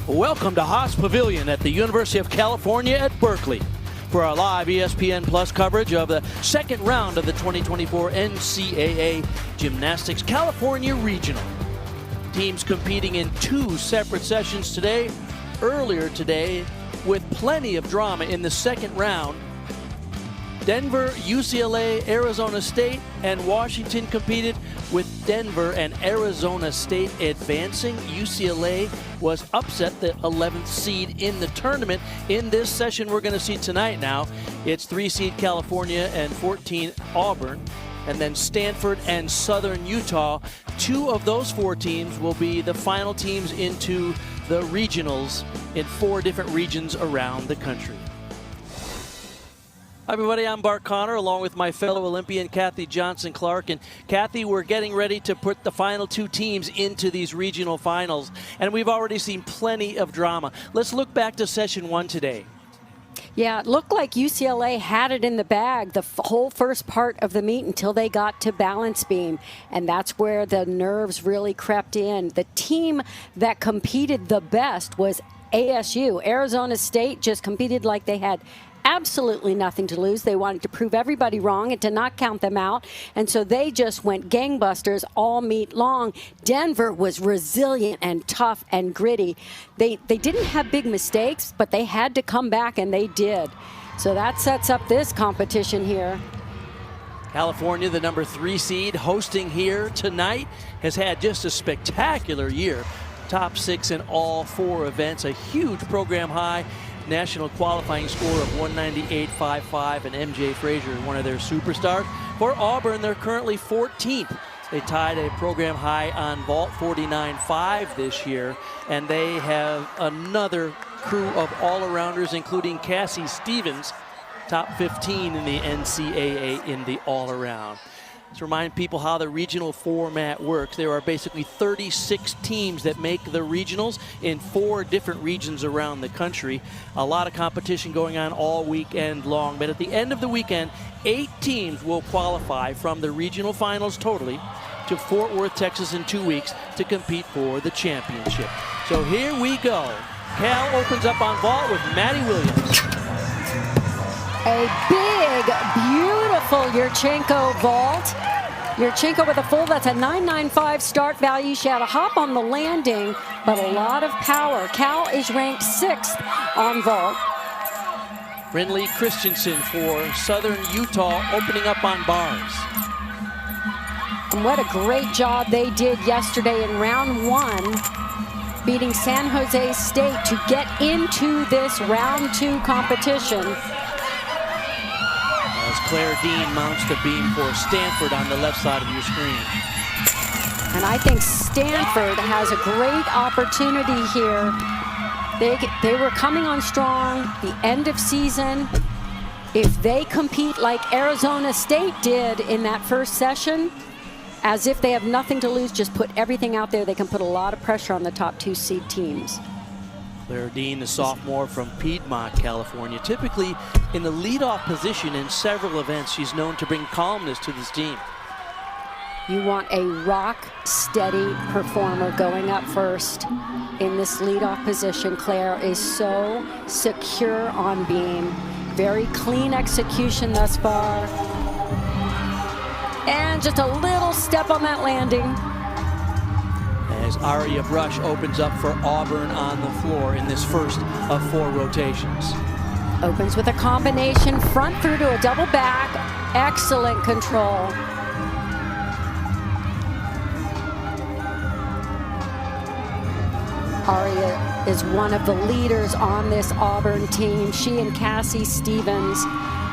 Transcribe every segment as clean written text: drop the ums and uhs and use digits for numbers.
Welcome to Haas Pavilion at the University of California at Berkeley for our live ESPN Plus coverage of the second round of the 2024 NCAA Gymnastics California Regional. Teams competing in two separate sessions today. Earlier today, with plenty of drama in the second round, Denver, UCLA, Arizona State, and Washington competed, with Denver and Arizona State advancing. UCLA was upset, the 11th seed in the tournament. In this session we're going to see tonight now, it's 3-seed California and 14 Auburn, and then Stanford and Southern Utah. Two of those four teams will be the final teams into the regionals in 4 different regions around the country. Hi everybody, I'm Bart Connor along with my fellow Olympian Kathy Johnson-Clark. And Kathy, we're getting ready to put the final 2 teams into these regional finals, and we've already seen plenty of drama. Let's look back to session 1 today. Yeah, it looked like UCLA had it in the bag the whole first part of the meet until they got to balance beam. And that's where the nerves really crept in. The team that competed the best was ASU. Arizona State just competed like they had absolutely nothing to lose. They wanted to prove everybody wrong and to not count them out. And so they just went gangbusters all meet long. Denver was resilient and tough and gritty. They didn't have big mistakes, but they had to come back, and they did. So that sets up this competition here. California, the number 3 seed, hosting here tonight, has had just a spectacular year. Top 6 in all 4 events, a huge program high. National qualifying score of 198.55, and MJ Frazier, one of their superstars. For Auburn, they're currently 14th. They tied a program high on vault, 49.5 this year, and they have another crew of all-arounders, including Cassie Stevens, top 15 in the NCAA in the all-around. Let's remind people how the regional format works. There are basically 36 teams that make the regionals in 4 different regions around the country. A lot of competition going on all weekend long, but at the end of the weekend, 8 teams will qualify from the regional finals totally to Fort Worth, Texas in 2 weeks to compete for the championship. So here we go. Cal opens up on vault with Maddie Williams. A big, beautiful Yurchenko vault. Yurchenko with a full, that's a 995 start value. She had a hop on the landing, but a lot of power. Cal is ranked 6th on vault. Brinley Christensen for Southern Utah opening up on bars. And what a great job they did yesterday in round 1, beating San Jose State to get into this round 2 competition. As Claire Dean mounts the beam for Stanford on the left side of your screen. And I think Stanford has a great opportunity here. They were coming on strong, the end of season. If they compete like Arizona State did in that first session, as if they have nothing to lose, just put everything out there, they can put a lot of pressure on the top 2 seed teams. Claire Dean, the sophomore from Piedmont, California. Typically in the leadoff position in several events, she's known to bring calmness to this team. You want a rock-steady performer going up first in this leadoff position. Claire is so secure on beam. Very clean execution thus far. And just a little step on that landing. As Aria Brush opens up for Auburn on the floor in this first of 4 rotations. Opens with a combination front through to a double back. Excellent control. Aria is one of the leaders on this Auburn team. She and Cassie Stevens,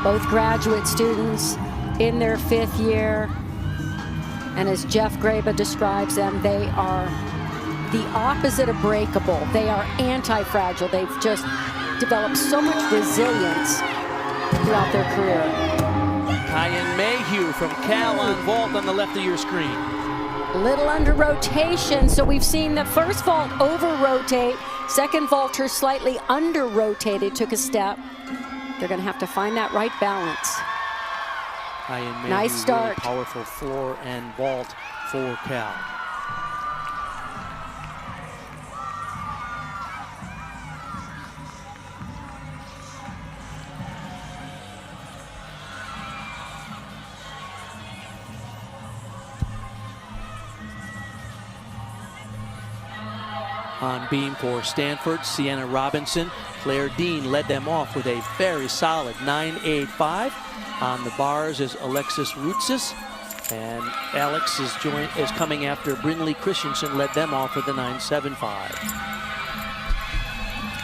both graduate students in their 5th year. And as Jeff Graba describes them, they are the opposite of breakable. They are anti-fragile. They've just developed so much resilience throughout their career. Kyan Mayhew from Cal on vault on the left of your screen. Little under rotation, so we've seen the first vault over-rotate. Second vaulter slightly under-rotated, took a step. They're going to have to find that right balance. Nice start. Really powerful floor and vault for Cal. On beam for Stanford, Sienna Robinson. Claire Dean led them off with a very solid 9.85. On the bars is Alexis Routsis. And Alex is coming after Brinley Christensen, led them off with a 9.75.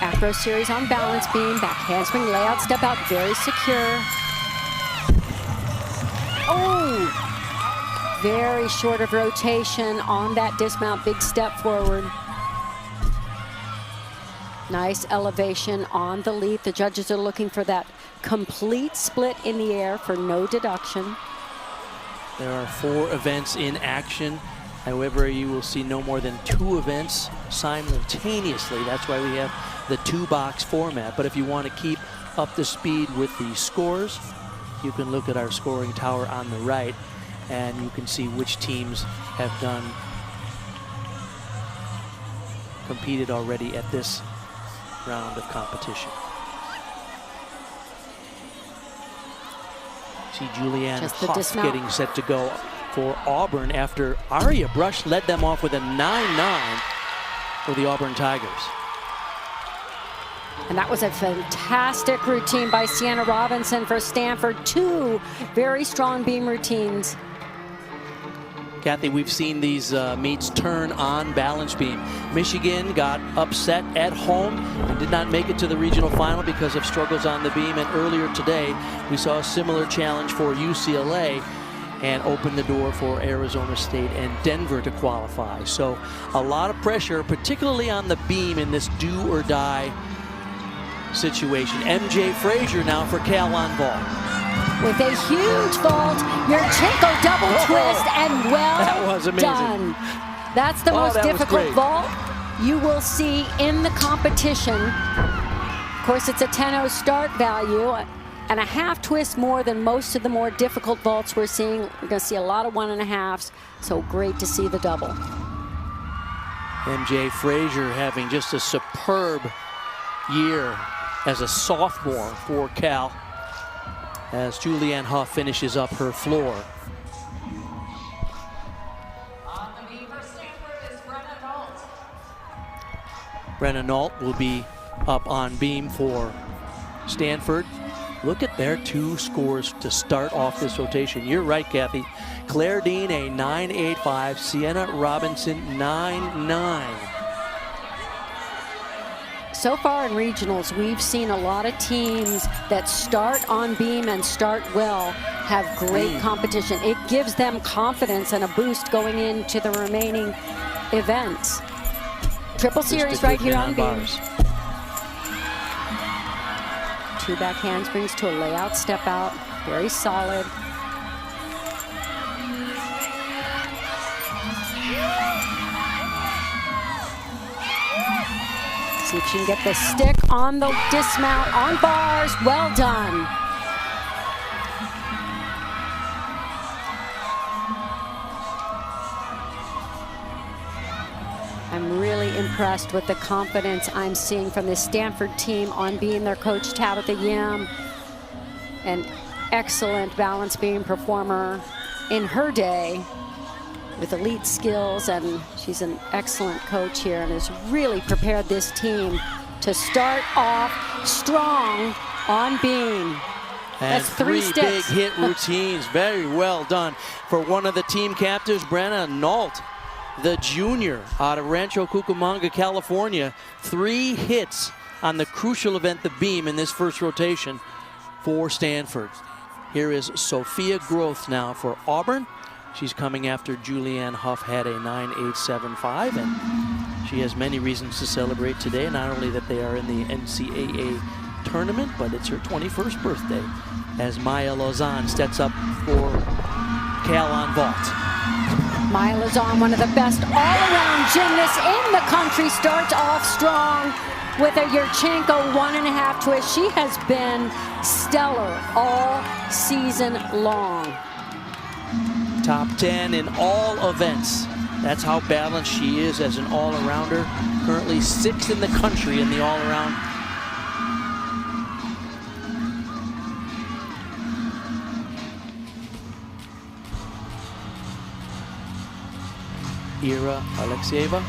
Acro series on balance beam, back handspring, layout, step out, very secure. Oh, very short of rotation on that dismount, big step forward. Nice elevation on the leap. The judges are looking for that complete split in the air for no deduction. There are 4 events in action. However, you will see no more than 2 events simultaneously. That's why we have the 2-box format. But if you want to keep up to speed with the scores, you can look at our scoring tower on the right, and you can see which teams have competed already at this round of competition. See Julianne Hough getting set to go for Auburn after Aria Brush led them off with a 9.9 for the Auburn Tigers. And that was a fantastic routine by Sienna Robinson for Stanford. 2 very strong beam routines. Kathy, we've seen these meets turn on balance beam. Michigan got upset at home and did not make it to the regional final because of struggles on the beam. And earlier today, we saw a similar challenge for UCLA and opened the door for Arizona State and Denver to qualify. So a lot of pressure, particularly on the beam in this do or die situation. MJ Frazier now for Cal on vault. With a huge vault, Yurchenko double twist, and well that was amazing. Done. That's the most difficult vault you will see in the competition. Of course, it's a 10-0 start value and a half twist more than most of the more difficult vaults we're seeing. We're going to see a lot of 1.5s, so great to see the double. MJ Frazier having just a superb year as a sophomore for Cal, as Julianne Hough finishes up her floor. On the beam for Stanford is Brenna Nault. Brenna Nault will be up on beam for Stanford. Look at their 2 scores to start off this rotation. You're right, Kathy. Claire Dean, a 9.85. Sienna Robinson, 9.9. So far in regionals, we've seen a lot of teams that start on beam and start well have great competition. It gives them confidence and a boost going into the remaining events. Triple series right here on beam. 2 back handsprings to a layout step out. Very solid. See if she can get the stick on the dismount, on bars. Well done. I'm really impressed with the confidence I'm seeing from the Stanford team on being their coach, Tabitha Yim, an excellent balance beam performer in her day with elite skills, and she's an excellent coach here and has really prepared this team to start off strong on beam. And that's 3 sticks. Big hit routines. Very well done for one of the team captives, Brenna Nault, the junior out of Rancho Cucamonga, California. 3 hits on the crucial event, the beam, in this first rotation for Stanford. Here is Sophia Groth now for Auburn. She's coming after Julianne Hough had a 9.875, and she has many reasons to celebrate today. Not only that they are in the NCAA tournament, but it's her 21st birthday as Maya Lozon steps up for Cal on vault. Maya Lozon, one of the best all-around gymnasts in the country, starts off strong with a Yurchenko 1.5 twist. She has been stellar all season long. Top 10 in all events. That's how balanced she is as an all-arounder. Currently 6th in the country in the all-around. Ira Alexieva.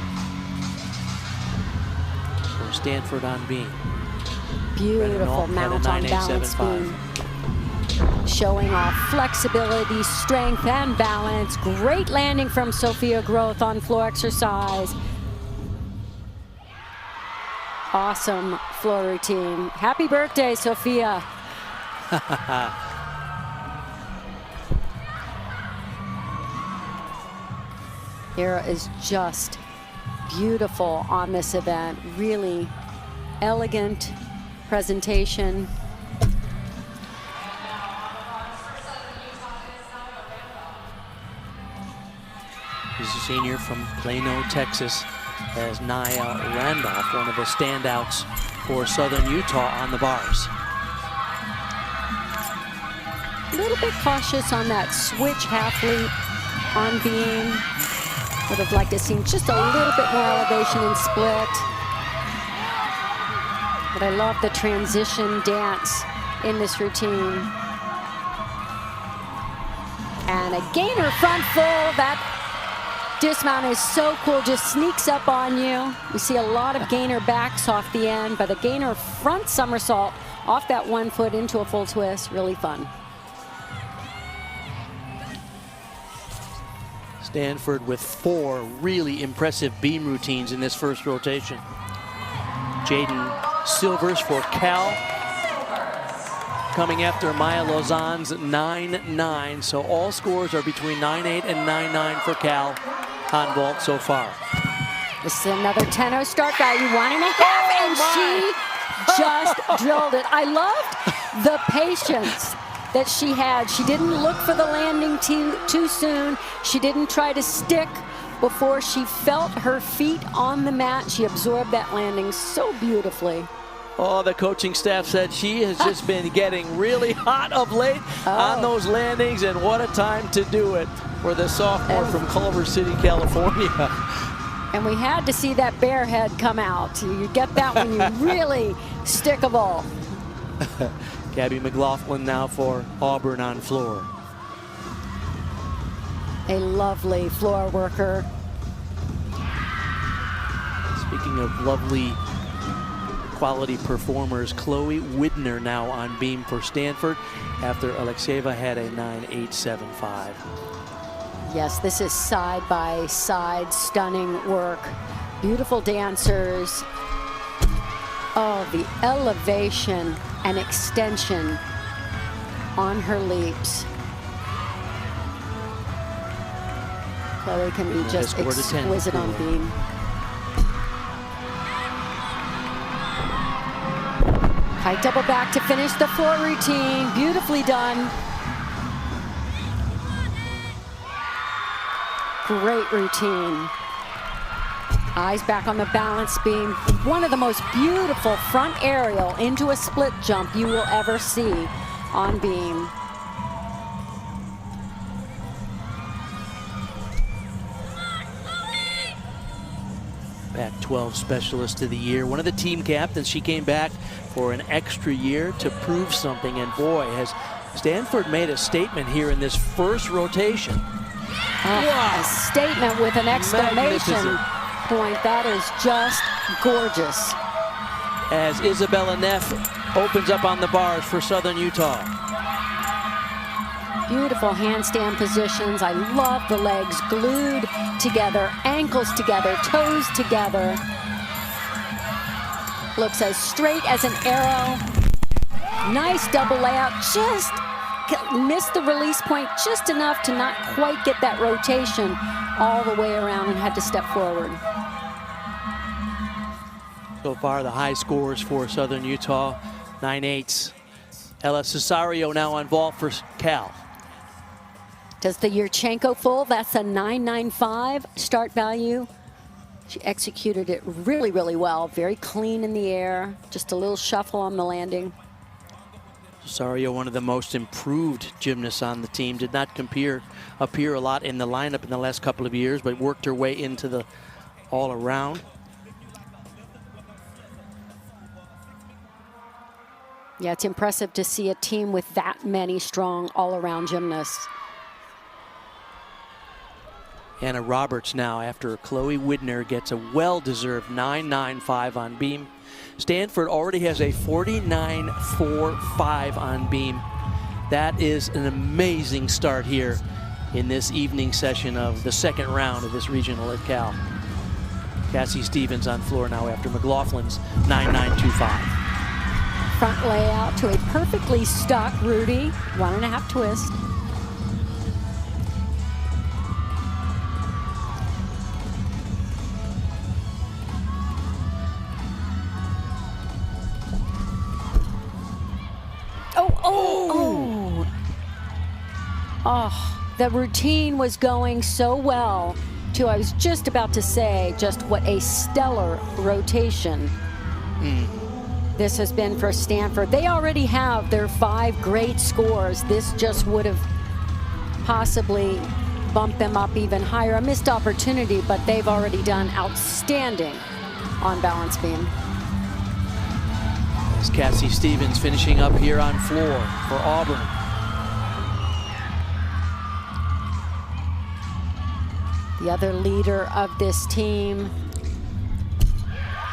Stanford on beam. Beautiful mount on balance beam. Showing off flexibility, strength, and balance. Great landing from Sophia Groth on floor exercise. Awesome floor routine. Happy birthday, Sophia. Era is just beautiful on this event. Really elegant presentation. He's a senior from Plano, Texas, as Nia Randolph, one of the standouts for Southern Utah on the bars. A little bit cautious on that switch half leap on beam. Would have liked to see just a little bit more elevation in split. But I love the transition dance in this routine. And a gainer front full. That dismount is so cool, just sneaks up on you. We see a lot of gainer backs off the end, but a gainer front somersault off that 1 foot into a full twist, really fun. Stanford with 4 really impressive beam routines in this first rotation. Jaden Silvers for Cal, coming after Maya Lozanne's 9.9. So all scores are between 9.8 and 9.9 for Cal on vault so far. This is another 10-0 start value, 1.5, and she just drilled it. I loved the patience that she had. She didn't look for the landing too soon. She didn't try to stick before she felt her feet on the mat. She absorbed that landing so beautifully. Oh, the coaching staff said she has just been getting really hot of late on those landings, and what a time to do it for the sophomore from Culver City, California. And we had to see that bear head come out. You get that when you really stick a ball. Gabby McLaughlin now for Auburn on floor. A lovely floor worker. Speaking of lovely quality performers, Chloe Widner now on beam for Stanford after Alexeyeva had a 9.875. Yes, this is side by side stunning work. Beautiful dancers. Oh, the elevation and extension on her leaps. Chloe can be just exquisite on beam. High double back to finish the floor routine. Beautifully done. Great routine. Eyes back on the balance beam. One of the most beautiful front aerial into a split jump you will ever see on beam. Pac-12 Specialist of the Year, one of the team captains. She came back for an extra year to prove something, and boy, has Stanford made a statement here in this first rotation. Wow. A statement with an exclamation point. That is just gorgeous. As Isabella Neff opens up on the bars for Southern Utah. Beautiful handstand positions. I love the legs glued together, ankles together, toes together. Looks as straight as an arrow. Nice double layout. Just missed the release point just enough to not quite get that rotation all the way around and had to step forward. So far, the high scores for Southern Utah, 9.8s. Ella Cesario now on vault for Cal. Does the Yurchenko full? That's a 9.95 start value. She executed it really, really well. Very clean in the air. Just a little shuffle on the landing. Cesario, one of the most improved gymnasts on the team, did not appear a lot in the lineup in the last couple of years, but worked her way into the all-around. Yeah, it's impressive to see a team with that many strong all-around gymnasts. Anna Roberts now, after Chloe Widner gets a well-deserved 9.95 on beam. Stanford already has a 49.45 on beam. That is an amazing start here in this evening session of the second round of this regional at Cal. Cassie Stevens on floor now after McLaughlin's 9.925. Front layout to a perfectly stuck Rudy, 1.5 twist. Oh, the routine was going so well, too. I was just about to say just what a stellar rotation this has been for Stanford. They already have their 5 great scores. This just would have possibly bumped them up even higher. A missed opportunity, but they've already done outstanding on balance beam. As Cassie Stevens finishing up here on floor for Auburn. The other leader of this team,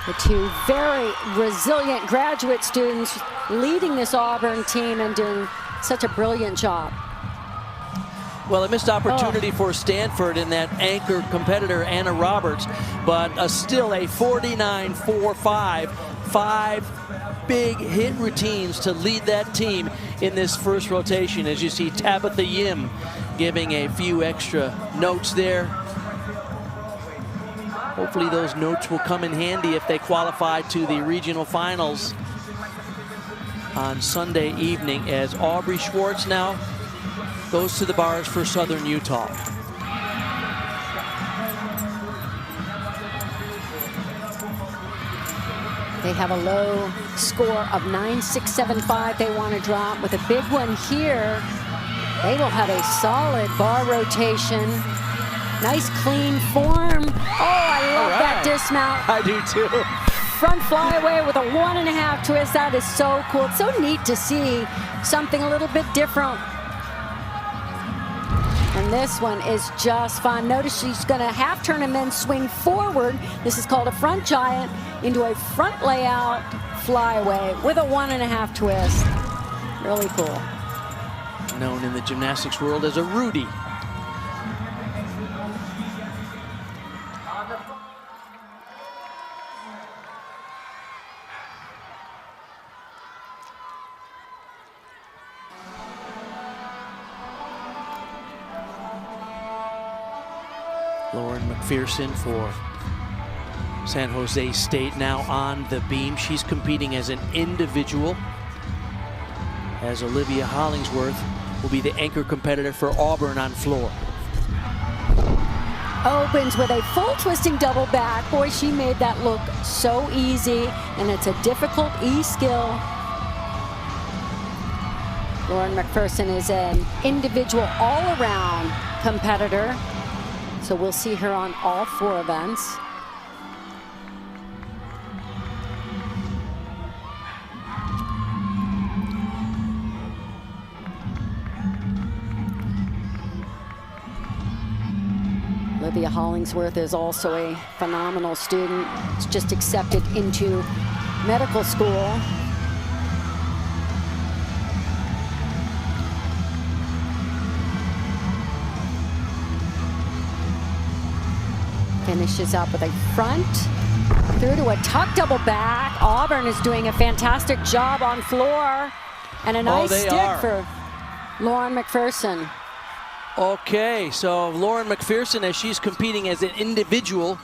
the 2 very resilient graduate students leading this Auburn team and doing such a brilliant job. Well, a missed opportunity for Stanford in that anchor competitor, Anna Roberts, but still a 49.45, 5 big hit routines to lead that team in this first rotation. As you see Tabitha Yim giving a few extra notes there. Hopefully those notes will come in handy if they qualify to the regional finals on Sunday evening, as Aubrey Schwartz now goes to the bars for Southern Utah. They have a low score of 9.675 they want to drop. With a big one here, they will have a solid bar rotation. Nice clean form. Oh, I love that dismount. I do too. Front flyaway with a 1.5 twist. That is so cool. It's so neat to see something a little bit different. And this one is just fun. Notice she's going to half turn and then swing forward. This is called a front giant into a front layout flyaway with a 1.5 twist. Really cool. Known in the gymnastics world as a Rudy. Lauren McPherson for San Jose State now on the beam. She's competing as an individual, as Olivia Hollingsworth will be the anchor competitor for Auburn on floor. Opens with a full twisting double back. Boy, she made that look so easy, and it's a difficult E skill. Lauren McPherson is an individual all-around competitor, so we'll see her on all 4 events. Olivia Hollingsworth is also a phenomenal student. She's just accepted into medical school. Finishes up with a front through to a tuck double back. Auburn is doing a fantastic job on floor, and a nice stick for Lauren McPherson. Okay, so Lauren McPherson, as she's competing as an individual,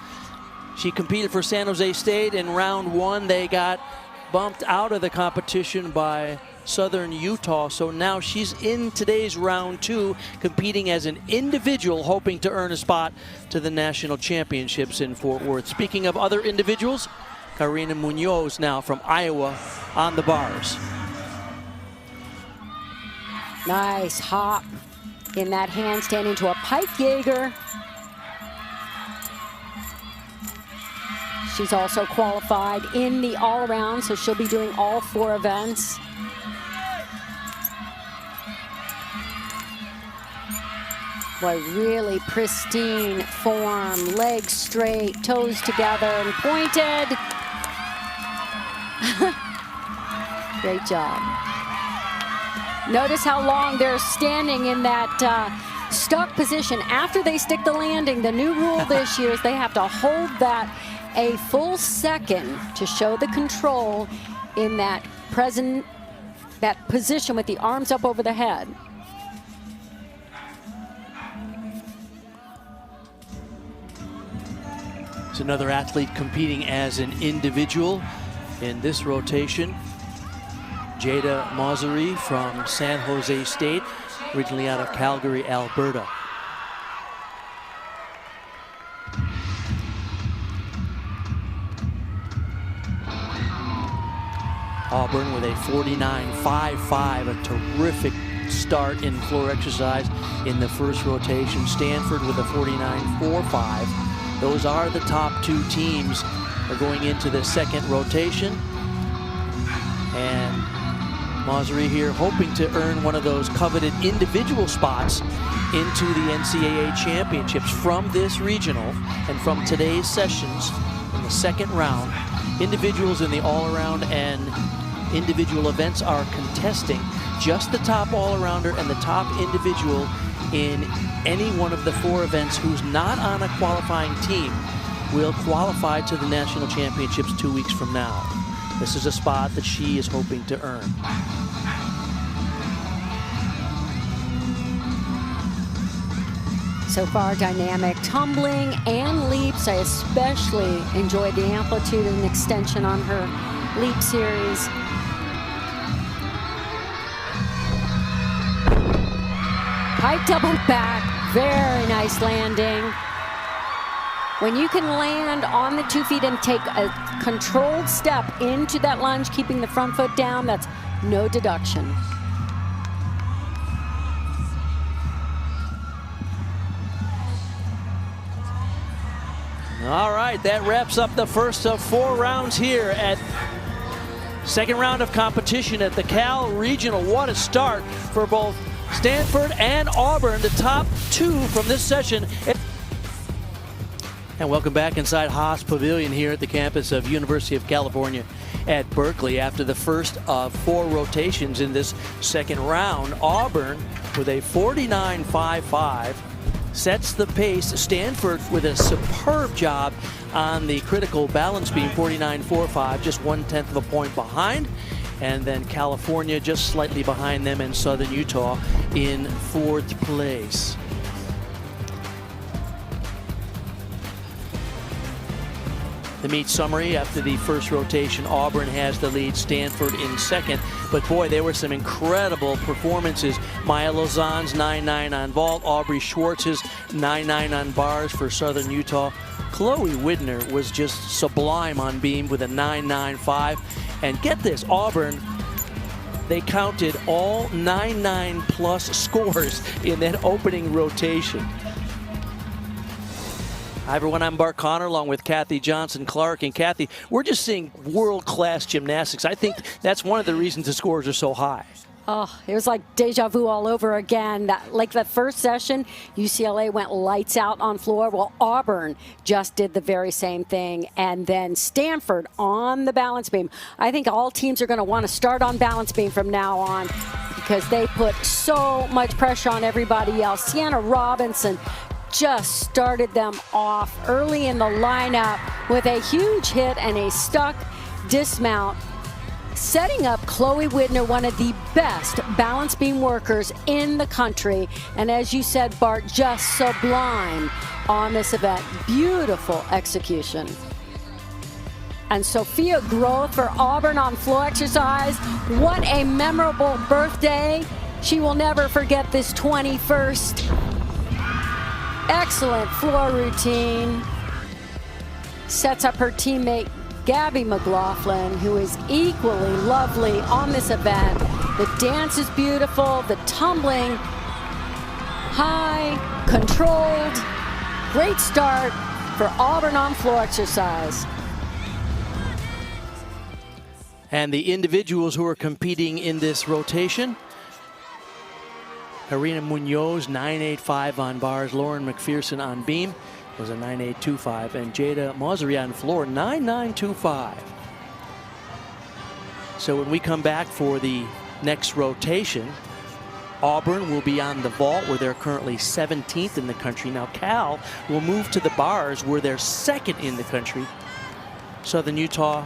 she competed for San Jose State in round 1. They got bumped out of the competition by Southern Utah, so now she's in today's round 2, competing as an individual, hoping to earn a spot to the national championships in Fort Worth. Speaking of other individuals, Karina Munoz now from Iowa on the bars. Nice hop in that handstand into a pike Jaeger. She's also qualified in the all-around, so she'll be doing all 4 events. Boy, really pristine form, legs straight, toes together and pointed. Great job. Notice how long they're standing in that stuck position. After they stick the landing, the new rule this year is they have to hold that a full second to show the control in that position with the arms up over the head. It's another athlete competing as an individual in this rotation. Jada Mauseri from San Jose State, originally out of Calgary, Alberta. Auburn with a 49.55, a terrific start in floor exercise in the first rotation. Stanford with a 49.45. Those are the top two teams are going into the second rotation. And Mauseri here hoping to earn one of those coveted individual spots into the NCAA championships from this regional and from today's sessions in the second round. Individuals in the all-around and individual events are contesting just the top all-arounder and the top individual in any one of the four events who's not on a qualifying team will qualify to the national championships 2 weeks from now. This is a spot that she is hoping to earn. So far, dynamic tumbling and leaps. I especially enjoyed the amplitude and extension on her leap series. High double back, very nice landing. When you can land on the 2 feet and take a controlled step into that lunge, keeping the front foot down, that's no deduction. All right, that wraps up the first of 4 rounds here at second round of competition at the Cal Regional. What a start for both Stanford and Auburn, the top two from this session. And welcome back inside Haas Pavilion here at the campus of University of California at Berkeley. After the first of 4 rotations in this second round, Auburn with a 49.55 sets the pace. Stanford with a superb job on the critical balance beam, 49.45, just 1/10 of a point behind. And then California just slightly behind them, and Southern Utah in 4th place. The meet summary after the first rotation, Auburn has the lead, Stanford in second. But boy, there were some incredible performances. Maya Lozanne's 9.9 on vault, Aubrey Schwartz's 9.9 on bars for Southern Utah. Chloe Widner was just sublime on beam with a 9.95. And get this, Auburn, they counted all 9.9 plus scores in that opening rotation. Hi everyone, I'm Bart Connor along with Kathy Johnson-Clark. And Kathy, we're just seeing world-class gymnastics. I think that's one of the reasons the scores are so high. Oh, it was like deja vu all over again. Like the first session, UCLA went lights out on floor. Well, Auburn just did the very same thing. And then Stanford on the balance beam. I think all teams are going to want to start on balance beam from now on because they put so much pressure on everybody else. Sienna Robinson just started them off early in the lineup with a huge hit and a stuck dismount, setting up Chloe Widner, one of the best balance beam workers in the country. And as you said, Bart, just sublime on this event. Beautiful execution. And Sophia Groth for Auburn on floor exercise. What a memorable birthday. She will never forget this 21st. Excellent floor routine. Sets up her teammate Gabby McLaughlin, who is equally lovely on this event. The dance is beautiful, the tumbling, high, controlled. Great start for Auburn on floor exercise. And the individuals who are competing in this rotation, Karina Munoz, 9.85 on bars. Lauren McPherson on beam was a 9.825. And Jada Mauseri on floor, 9.925. So when we come back for the next rotation, Auburn will be on the vault, where they're currently 17th in the country. Now Cal will move to the bars, where they're second in the country. Southern Utah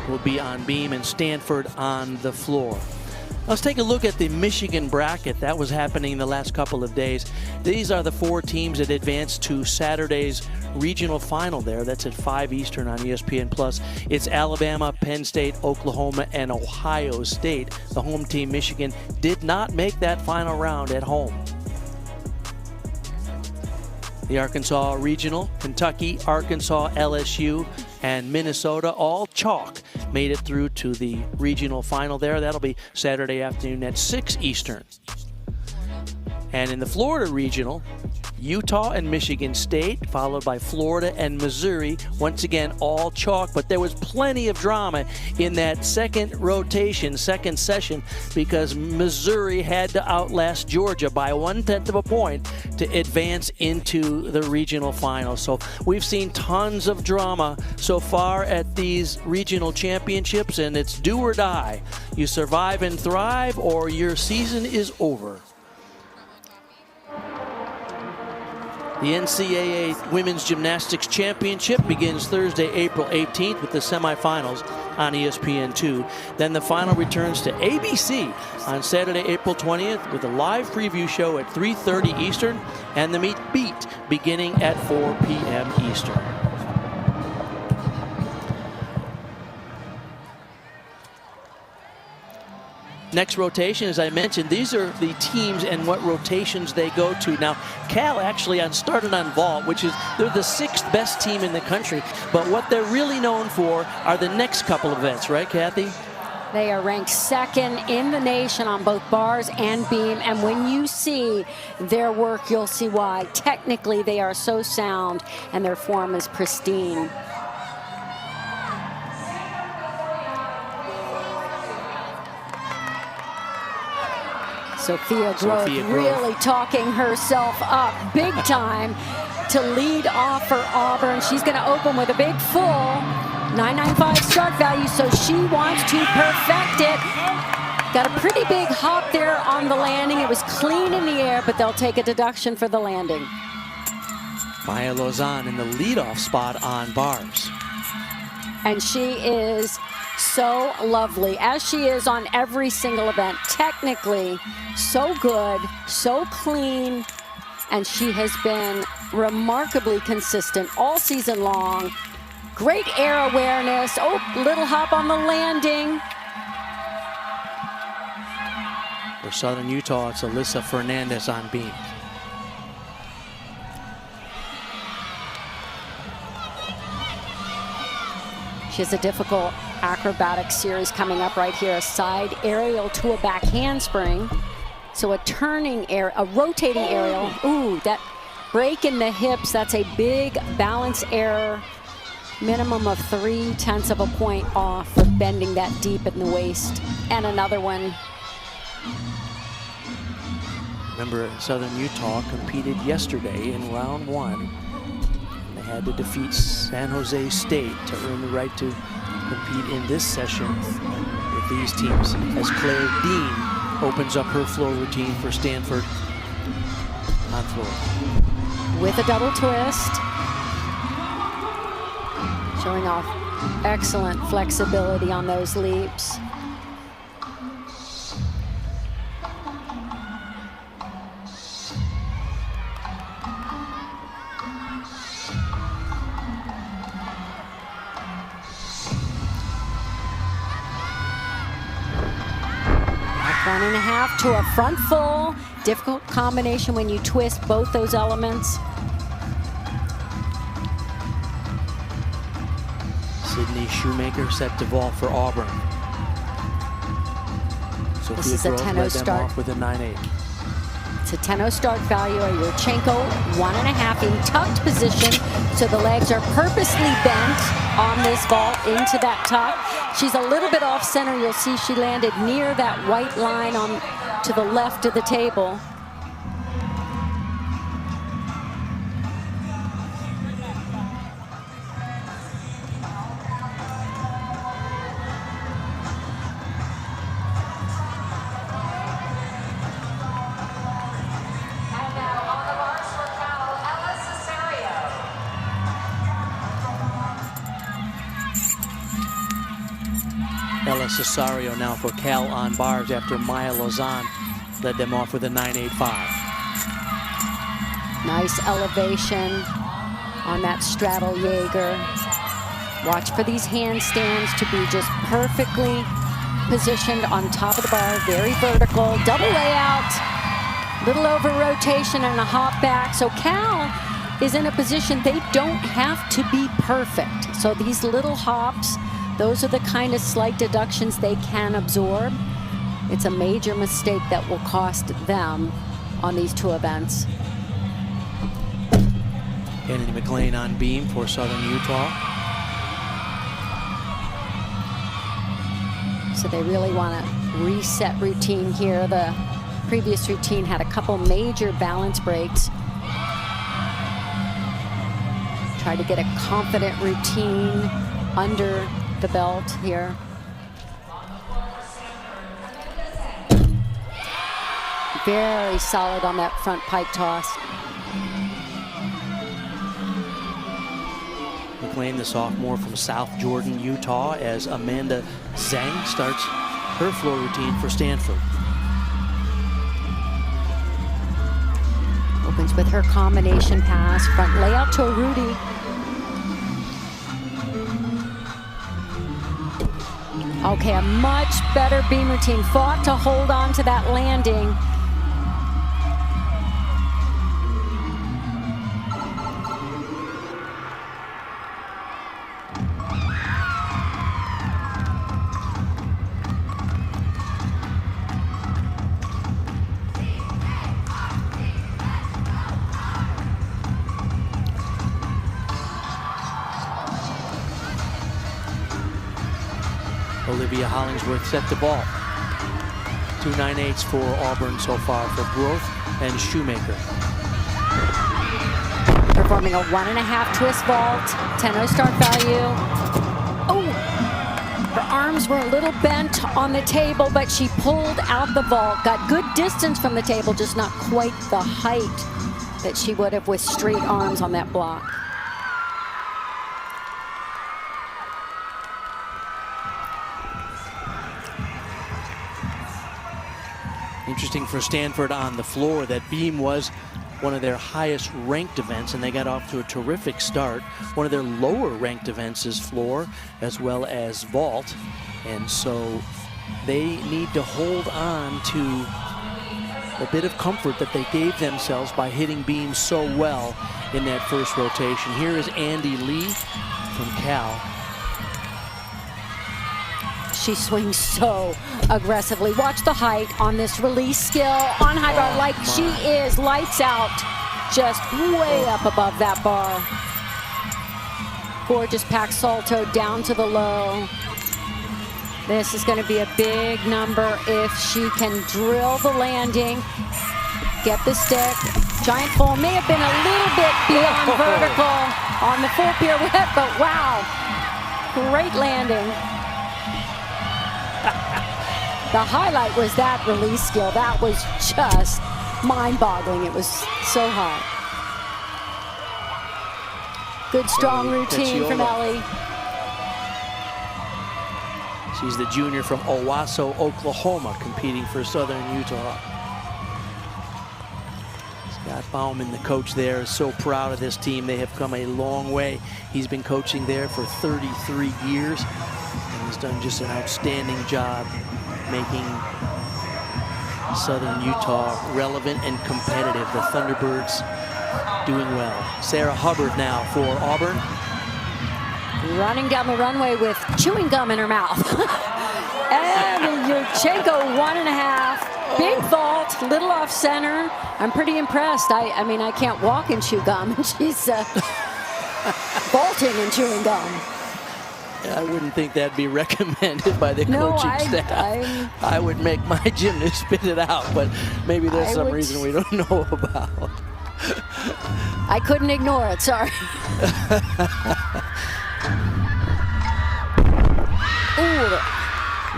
will be on beam, and Stanford on the floor. Let's take a look at the Michigan bracket. That was happening the last couple of days. These are the 4 teams that advanced to Saturday's regional final there. That's at 5 Eastern on ESPN+. It's Alabama, Penn State, Oklahoma, and Ohio State. The home team, Michigan, did not make that final round at home. The Arkansas Regional, Kentucky, Arkansas, LSU, and Minnesota, all chalk, made it through to the regional final there. That'll be Saturday afternoon at 6 Eastern. And in the Florida Regional, Utah and Michigan State, followed by Florida and Missouri. Once again, all chalk, but there was plenty of drama in that second rotation, second session, because Missouri had to outlast Georgia by 1/10 of a point to advance into the regional final. So we've seen tons of drama so far at these regional championships, and it's do or die. You survive and thrive, or your season is over. The NCAA Women's Gymnastics Championship begins Thursday, April 18th with the semifinals on ESPN2. Then the final returns to ABC on Saturday, April 20th with a live preview show at 3:30 Eastern and the meet beat beginning at 4 p.m. Eastern. Next rotation, as I mentioned, these are the teams and what rotations they go to. Now, Cal actually started on vault, which is, they're the 6th best team in the country. But what they're really known for are the next couple of events, right, Kathy? They are ranked 2nd in the nation on both bars and beam. And when you see their work, you'll see why. Technically, they are so sound and their form is pristine. Sophia Groth really talking herself up big time to lead off for Auburn. She's going to open with a big full 995 start value, so she wants to perfect it. Got a pretty big hop there on the landing. It was clean in the air, but they'll take a deduction for the landing. Maya Lozan in the leadoff spot on bars. And she is so lovely, as she is on every single event. Technically, so good, so clean, and she has been remarkably consistent all season long. Great air awareness. Oh, little hop on the landing. For Southern Utah, it's Alyssa Fernandez on beam. She has a difficult acrobatic series coming up right here. A side aerial to a back handspring. So a turning air, a rotating aerial. Ooh, that break in the hips, that's a big balance error. Minimum of 0.3 of a point off for bending that deep in the waist. And another one. Remember, Southern Utah competed yesterday in round 1. They had to defeat San Jose State to earn the right to compete in this session with these teams, as Claire Dean opens up her floor routine for Stanford on floor. With a double twist. Showing off excellent flexibility on those leaps. Back 1.5 to a front full. Difficult combination when you twist both those elements. Sydney Shoemaker set to vault for Auburn. This is a 10-0 start. Off with a 9-8. It's a 10-0 start value. A Yurchenko 1.5 in tucked position. So the legs are purposely bent on this vault into that tuck. She's a little bit off center. You'll see she landed near that white line on to the left of the table. Ella Cesario now for Cal on bars after Maya Lozan led them off with a 9.85. Nice elevation on that straddle Jaeger. Watch for these handstands to be just perfectly positioned on top of the bar, very vertical, double layout, little over rotation and a hop back. So Cal is in a position they don't have to be perfect. So these little hops, those are the kind of slight deductions they can absorb. It's a major mistake that will cost them on these two events. Kennedy McLean on beam for Southern Utah. So they really want to reset routine here. The previous routine had a couple major balance breaks. Try to get a confident routine under the belt here. Very solid on that front pike toss. McLean, the sophomore from South Jordan, Utah, as Amanda Zhang starts her floor routine for Stanford. Opens with her combination pass, front layout to a Rudy. Okay, a much better beam routine. Fought to hold on to that landing. Olivia Hollingsworth set the ball. 2 9/8s for Auburn so far for Groth and Shoemaker. Performing a 1.5 twist vault, 10-0 start value. Oh, her arms were a little bent on the table, but she pulled out the vault. Got good distance from the table, just not quite the height that she would have with straight arms on that block. Interesting for Stanford on the floor that beam was one of their highest ranked events, and they got off to a terrific start. One of their lower ranked events is floor as well as vault, and so they need to hold on to a bit of comfort that they gave themselves by hitting beam so well in that first rotation. Here is Andy Lee from Cal. She swings so aggressively. Watch the height on this release skill on high bar, like she is lights out, just way up above that bar. Gorgeous pack salto down to the low. This is going to be a big number if she can drill the landing, get the stick. Giant fall may have been a little bit beyond vertical on the full pirouette, but wow, great landing. The highlight was that release skill. That was just mind-boggling. It was so high. Good, strong routine from Ellie. She's the junior from Owasso, Oklahoma, competing for Southern Utah. Scott Bauman, the coach there, is so proud of this team. They have come a long way. He's been coaching there for 33 years and has done just an outstanding job making Southern Utah relevant and competitive. The Thunderbirds doing well. Sarah Hubbard now for Auburn. Running down the runway with chewing gum in her mouth. And Yurchenko 1.5. Big vault, little off center. I'm pretty impressed. I mean, I can't walk and chew gum, and she's vaulting and chewing gum. I wouldn't think that'd be recommended by the coaching staff. I would make my gymnast spit it out, but maybe there's some reason we don't know about. I couldn't ignore it, sorry. Ooh,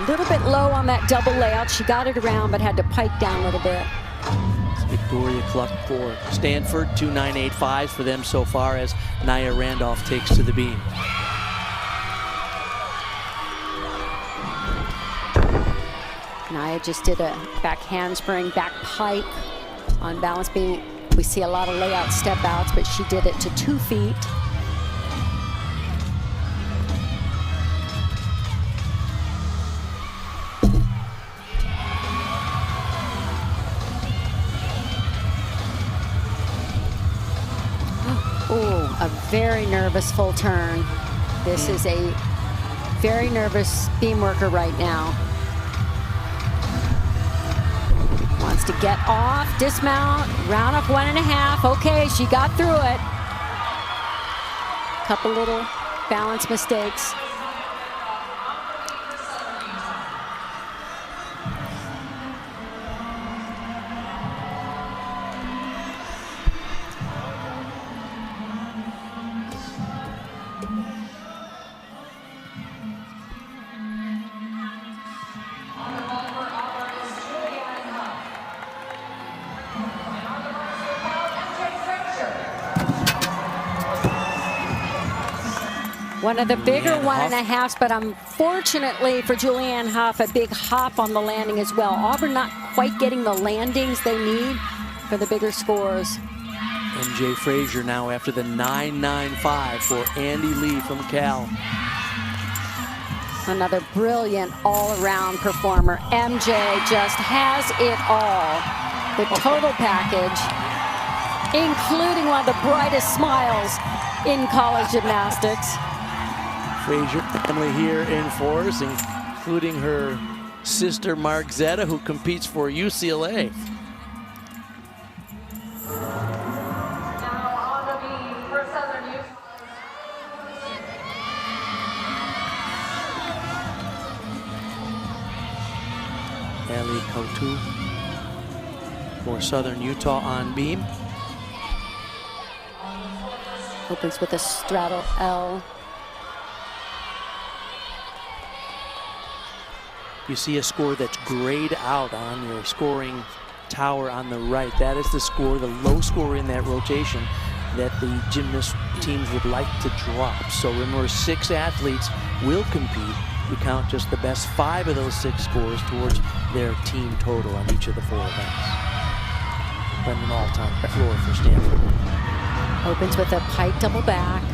a little bit low on that double layout. She got it around, but had to pike down a little bit. Victoria Cluck for Stanford, 2 9.85s for them so far as Nia Randolph takes to the beam. Naya just did a back handspring, back pike on balance beam. We see a lot of layout step outs, but she did it to 2 feet. Oh, a very nervous full turn. This is a very nervous beam worker right now. Wants to get off, dismount, round up 1.5. Okay, she got through it. Couple little balance mistakes. One of the bigger 1.5s, but unfortunately for Julianne Hough, a big hop on the landing as well. Auburn not quite getting the landings they need for the bigger scores. MJ Frazier now after the 9.95 for Andy Lee from Cal. Another brilliant all-around performer. MJ just has it all. The total package, including one of the brightest smiles in college gymnastics. Frazier family here in force, including her sister Mark Zetta, who competes for UCLA. Now on the beam for Southern Utah. Ali Coutu for Southern Utah on beam. Opens with a straddle L. You see a score that's grayed out on your scoring tower on the right. That is the score, the low score in that rotation that the gymnast teams would like to drop. So remember, 6 athletes will compete. We count just the best 5 of those 6 scores towards their team total on each of the 4 events. But an all-time floor for Stanford. Opens with a pike double back.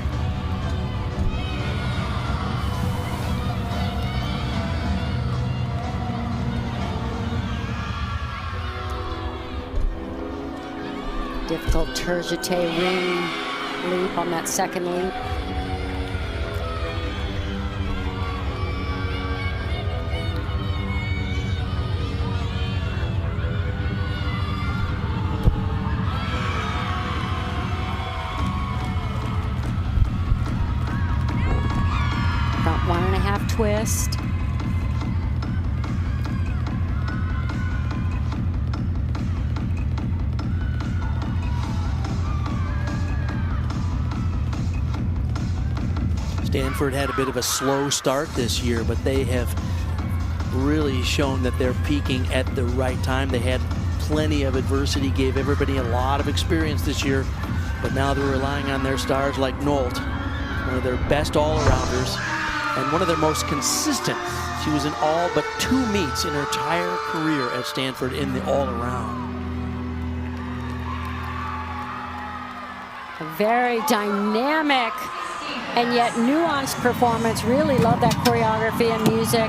Difficult terre-jeté ring leap on that second leap. Front 1.5 twist. Stanford had a bit of a slow start this year, but they have really shown that they're peaking at the right time. They had plenty of adversity, gave everybody a lot of experience this year, but now they're relying on their stars like Nolt, one of their best all-arounders and one of their most consistent. She was in all but 2 meets in her entire career at Stanford in the all-around. A very dynamic and yet nuanced performance. Really love that choreography and music.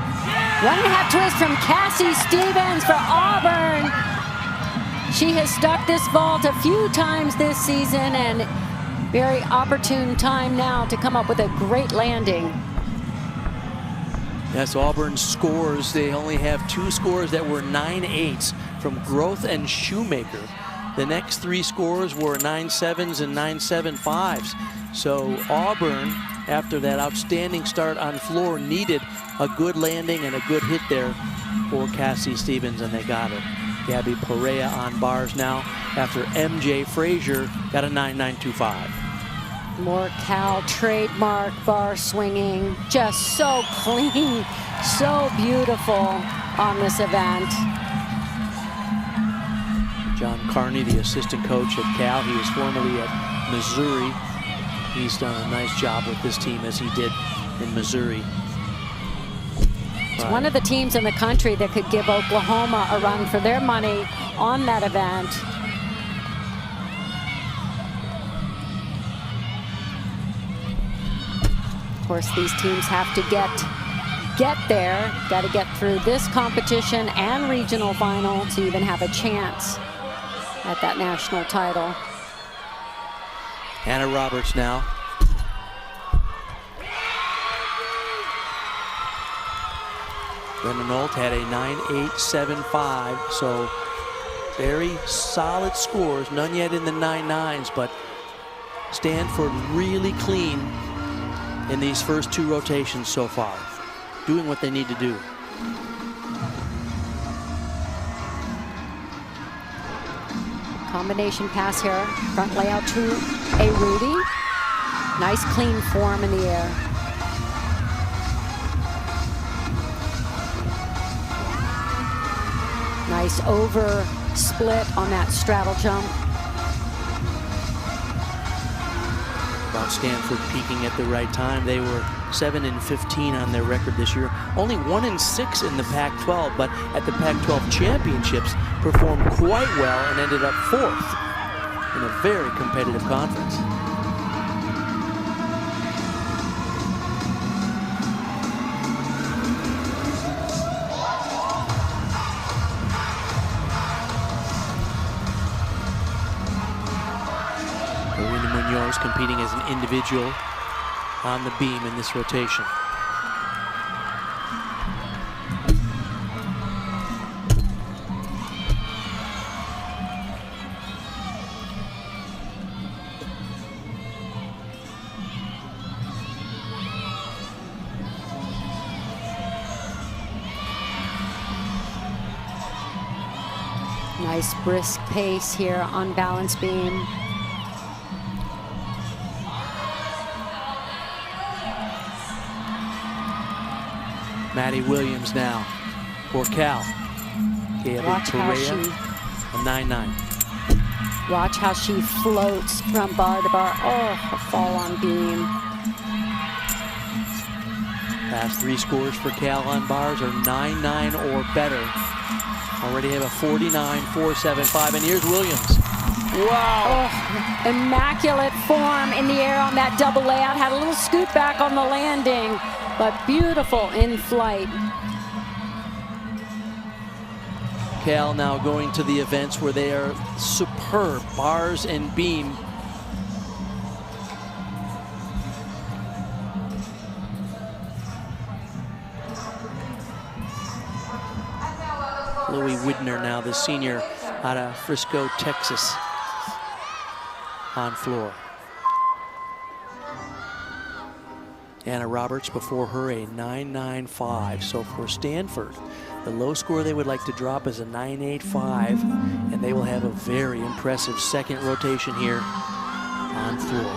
1.5 twist from Cassie Stevens for Auburn. She has stuck this vault a few times this season, and very opportune time now to come up with a great landing. Yes, Auburn's scores, they only have 2 scores that were 9.8s from Groth and Shoemaker. The next 3 scores were 9.7s and 9.75s. So Auburn, after that outstanding start on floor, needed a good landing and a good hit there for Cassie Stevens, and they got it. Gabby Perea on bars now after MJ Frazier got a 9.925. More Cal trademark bar swinging. Just so clean, so beautiful on this event. John Carney, the assistant coach at Cal, he was formerly at Missouri. He's done a nice job with this team as he did in Missouri. It's one of the teams in the country that could give Oklahoma a run for their money on that event. Of course, these teams have to get there. Got to get through this competition and regional final to even have a chance at that national title. Hannah Roberts now. Brennan Holt had a 9.875, so very solid scores. None yet in the 9.9s, but Stanford really clean in these first 2 rotations so far, doing what they need to do. Combination pass here, front layout to a Rudy. Nice clean form in the air. Nice over split on that straddle jump. About Stanford peaking at the right time. They were 7-15 on their record this year. Only 1-6 in the Pac-12, but at the Pac-12 championships performed quite well and ended up 4th in a very competitive conference. Competing as an individual on the beam in this rotation. Nice brisk pace here on balance beam. Maddie Williams now for Cal. Watch how she, a 9.9. watch how she floats from bar to bar. Oh, a fall on beam. Past 3 scores for Cal on bars are 9.9 or better. Already have a 49.475, and here's Williams. Wow. Oh, immaculate form in the air on that double layout. Had a little scoot back on the landing, but beautiful in flight. Cal now going to the events where they are superb, bars and beam. Louis Widner now, the senior out of Frisco, Texas, on floor. Anna Roberts before her a 9.95. So for Stanford, the low score they would like to drop is a 9.85, and they will have a very impressive second rotation here on floor.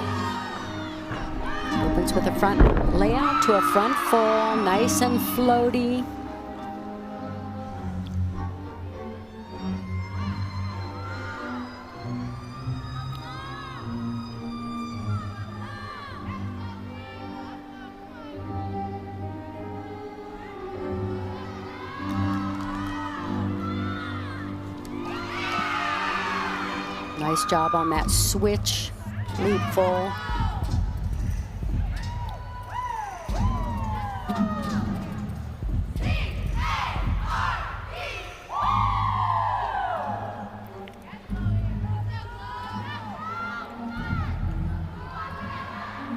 Opens with a front layout to a front full, nice and floaty. Nice job on that switch, leap full.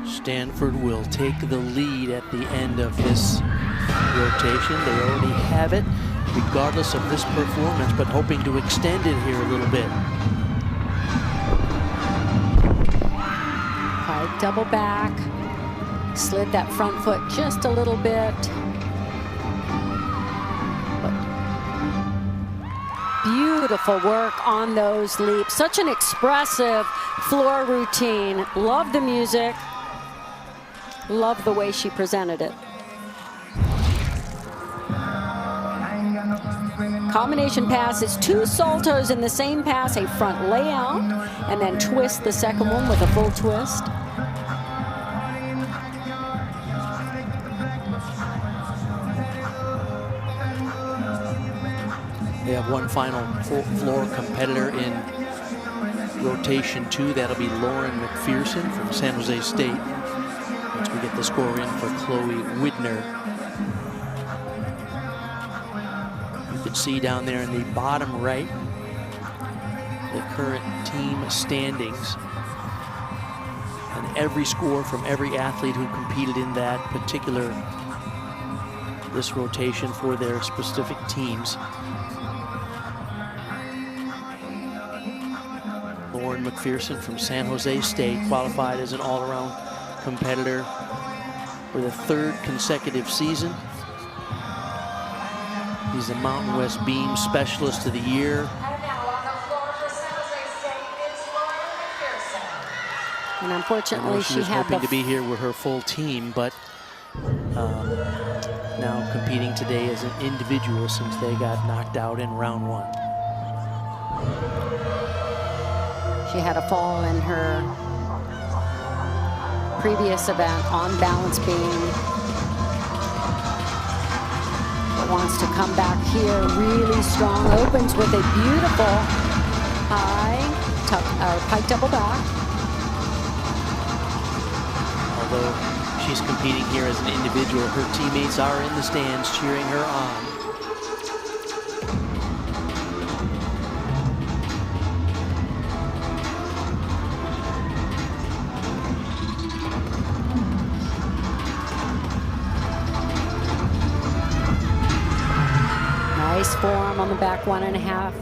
Stanford will take the lead at the end of this rotation. They already have it, regardless of this performance, but hoping to extend it here a little bit. Double back, slid that front foot just a little bit. But beautiful work on those leaps. Such an expressive floor routine. Love the music. Love the way she presented it. Combination passes, 2 saltos in the same pass, a front layout, and then twist the second one with a full twist. They have one final floor competitor in rotation 2. That'll be Lauren McPherson from San Jose State. Once we get the score in for Chloe Widner. You can see down there in the bottom right the current team standings. And every score from every athlete who competed in that particular this rotation for their specific teams. Lauren McPherson from San Jose State qualified as an all-around competitor for the 3rd consecutive season. He's the Mountain West Beam Specialist of the Year. And now on the floor for San Jose State is Lauren McPherson. And unfortunately, she was hoping to be here with her full team, but now competing today as an individual since they got knocked out in round 1. She had a fall in her previous event on balance beam. But wants to come back here really strong. Opens with a beautiful high pike double back. Although she's competing here as an individual, her teammates are in the stands cheering her on. Nice form on the back 1.5.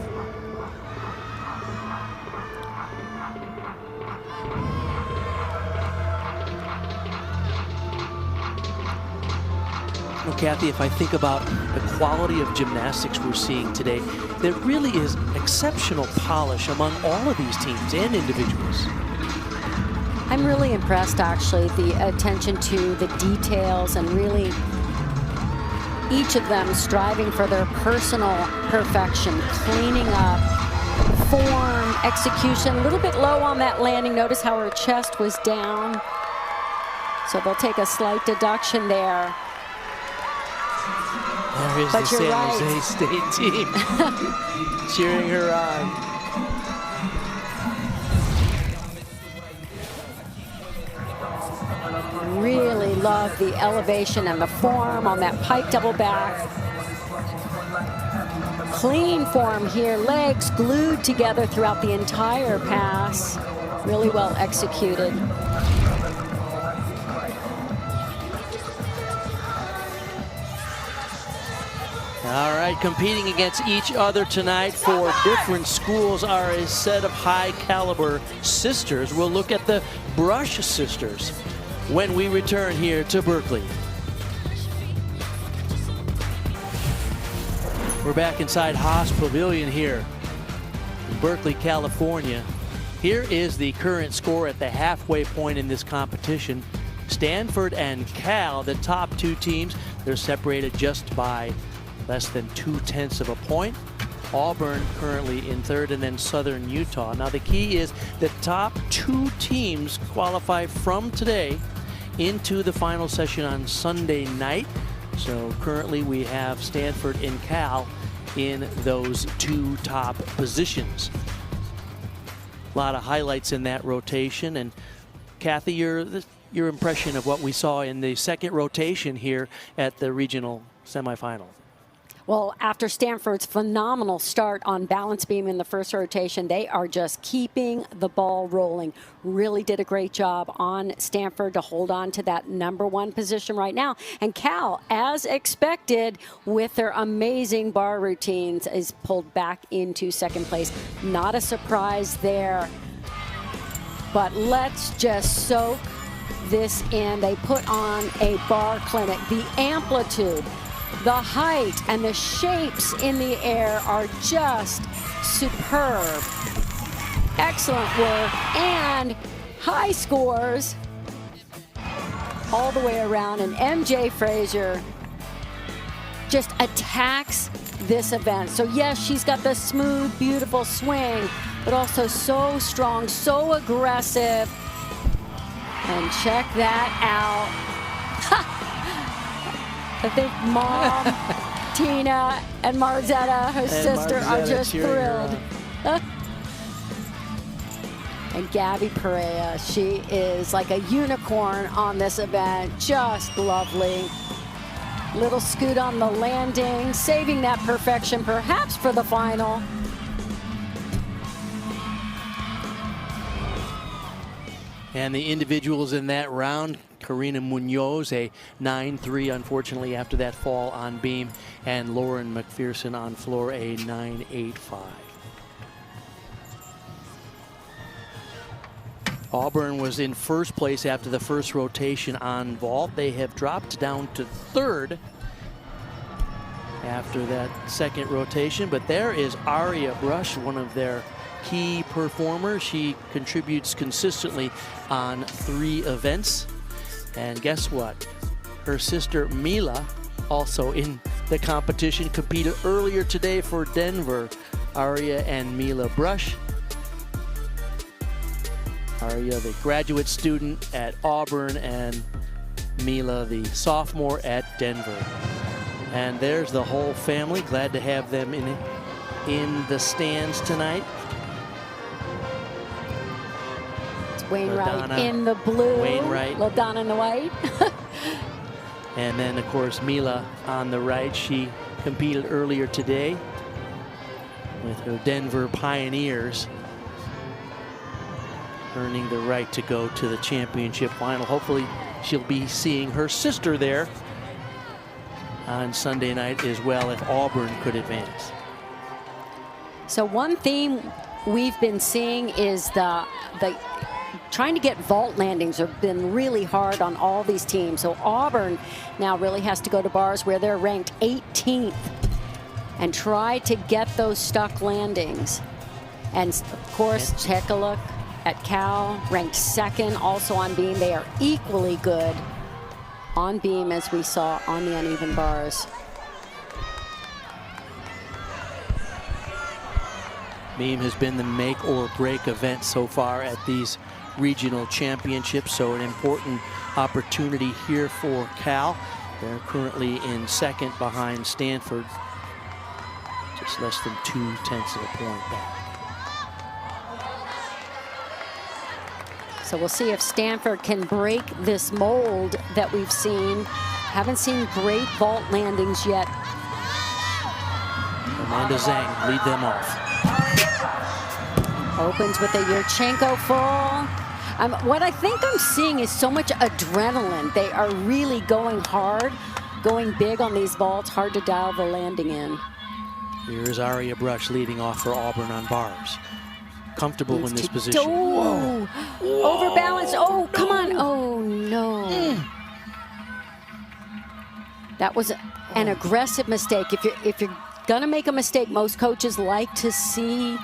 Well, Kathy, if I think about the quality of gymnastics we're seeing today, there really is exceptional polish among all of these teams and individuals. I'm really impressed, actually, the attention to the details and really each of them striving for their personal perfection, cleaning up, form, execution, a little bit low on that landing. Notice how her chest was down. So they'll take a slight deduction there. There is the San Jose State team cheering her on. Really love the elevation and the form on that pike double back. Clean form here, legs glued together throughout the entire pass. Really well executed. All right, competing against each other tonight for different schools are a set of high caliber sisters. We'll look at the Brush sisters when we return here to Berkeley. We're back inside Haas Pavilion here in Berkeley, California. Here is the current score at the halfway point in this competition. Stanford and Cal, the top 2 teams, they're separated just by less than 0.2 of a point. Auburn currently in 3rd, and then Southern Utah. Now the key is the top 2 teams qualify from today into the final session on Sunday night. So currently we have Stanford and Cal in those 2 top positions. A lot of highlights in that rotation. And Kathy, your impression of what we saw in the second rotation here at the regional semifinal? Well, after Stanford's phenomenal start on balance beam in the first rotation, they are just keeping the ball rolling. Really did a great job on Stanford to hold on to that #1 position right now. And Cal, as expected, with their amazing bar routines, is pulled back into 2nd place. Not a surprise there. But let's just soak this in. They put on a bar clinic. The amplitude, the height, and the shapes in the air are just superb. Excellent work and high scores all the way around. And MJ Frazier just attacks this event. So yes, she's got the smooth, beautiful swing, but also so strong, so aggressive. And check that out. I think Mom Tina and Marzetta, her sister, are just thrilled. And Gabby Perea, she is like a unicorn on this event, just lovely. Little scoot on the landing, saving that perfection perhaps for the final. And the individuals in that round, Karina Munoz, a 9-3, unfortunately, after that fall on beam, and Lauren McPherson on floor, a 9.85. Auburn was in first place after the first rotation on vault. They have dropped down to third after that second rotation, but there is Aria Brush, one of their key performers. She contributes consistently on 3 events. And guess what? Her sister Mila, also in the competition, competed earlier today for Denver. Aria and Mila Brush. Aria, the graduate student at Auburn, and Mila, the sophomore at Denver. And there's the whole family. Glad to have them in the stands tonight. It's Wainwright in the blue. Wainwright. LaDonna in the white. And then, of course, Mila on the right. She competed earlier today with her Denver Pioneers, earning the right to go to the championship final. Hopefully she'll be seeing her sister there on Sunday night as well, if Auburn could advance. So one theme we've been seeing is the trying to get vault landings have been really hard on all these teams. So Auburn now really has to go to bars where they're ranked 18th and try to get those stuck landings. And of course, take a look at Cal, ranked 2nd, also on beam. They are equally good on beam as we saw on the uneven bars. Beam has been the make or break event so far at these regional championships, so an important opportunity here for Cal. They're currently in 2nd behind Stanford, just less than 0.2 of a point back. So we'll see if Stanford can break this mold that we've seen. Haven't seen great vault landings yet. Amanda Zhang lead them off. Opens with a Yurchenko full. What I think I'm seeing is so much adrenaline. They are really going hard, going big on these vaults. Hard to dial the landing in. Here's Aria Brush leading off for Auburn on bars. Comfortable in this position. Whoa. Overbalanced. Oh, come on. Oh, no. That was an aggressive mistake. If you're gonna make a mistake, most coaches like to see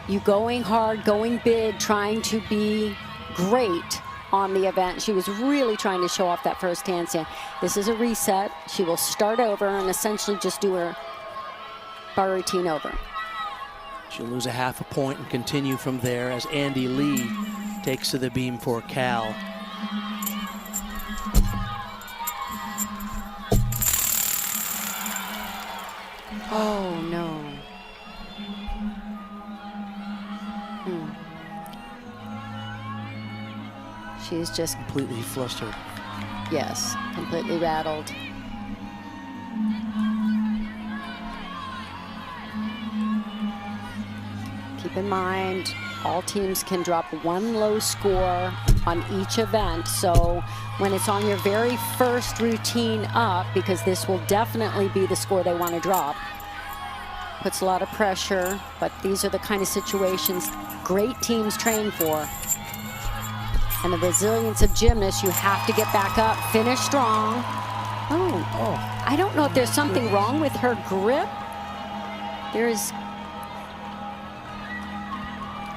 you going hard, going big, trying to be great on the event. She was really trying to show off that first handstand. This is a reset. She will start over and essentially just do her bar routine over. She'll lose a half a point and continue from there as Andy Lee takes to the beam for Cal. Oh, no. She's just completely flustered. Yes, completely rattled. Keep in mind, all teams can drop 1 low score on each event. So when it's on your very first routine up, because this will definitely be the score they want to drop, puts a lot of pressure, but these are the kind of situations great teams train for. And the resilience of gymnasts, you have to get back up, finish strong. Oh, I don't know if there's something wrong with her grip.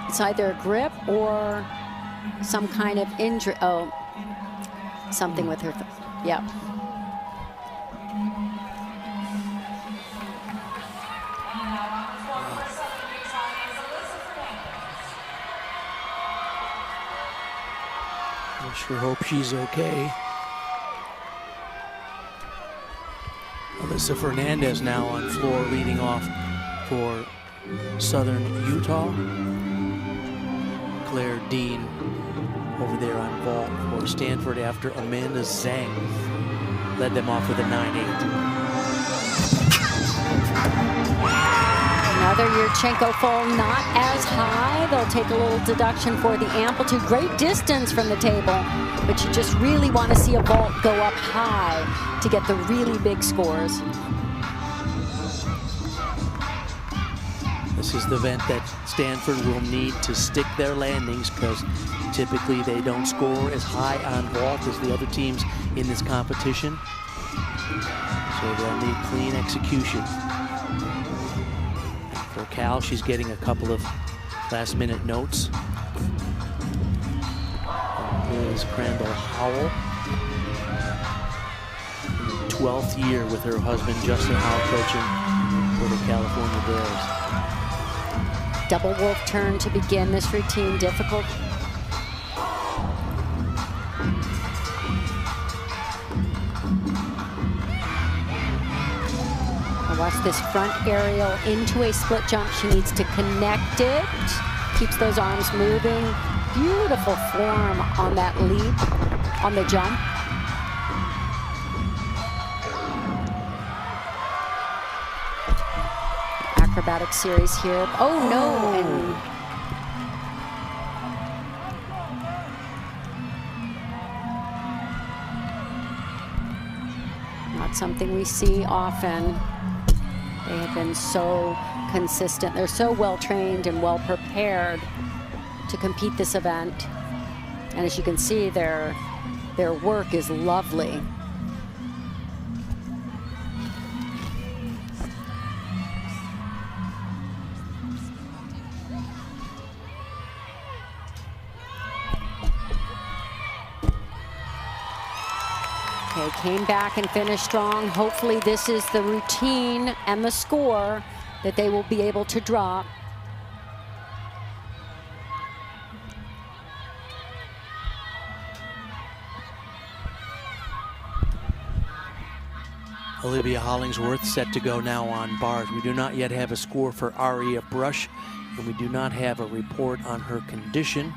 It's either a grip or some kind of injury. Oh, something with her. Yep. I sure hope she's okay. Well, Alyssa Fernandez now on floor leading off for Southern Utah. Claire Dean over there on vault for Stanford after Amanda Zhang led them off with a 9-8. Another Yurchenko full, not as high. They'll take a little deduction for the amplitude. Great distance from the table, but you just really want to see a vault go up high to get the really big scores. This is the event that Stanford will need to stick their landings, because typically they don't score as high on vault as the other teams in this competition. So they'll need clean execution. For Cal, she's getting a couple of last-minute notes. Liz Crandall Howell, 12th year with her husband Justin Howell coaching for the California Bears. Double wolf turn to begin this routine, difficult. Watch this front aerial into a split jump. She needs to connect it. Keeps those arms moving. Beautiful form on that leap, on the jump. Acrobatic series here. Oh no! And not something we see often. They have been so consistent. They're so well trained and well prepared to compete this event. And as you can see, their work is lovely. Okay, came back and finished strong. Hopefully this is the routine and the score that they will be able to drop. Olivia Hollingsworth set to go now on bars. We do not yet have a score for Aria Brush, and we do not have a report on her condition.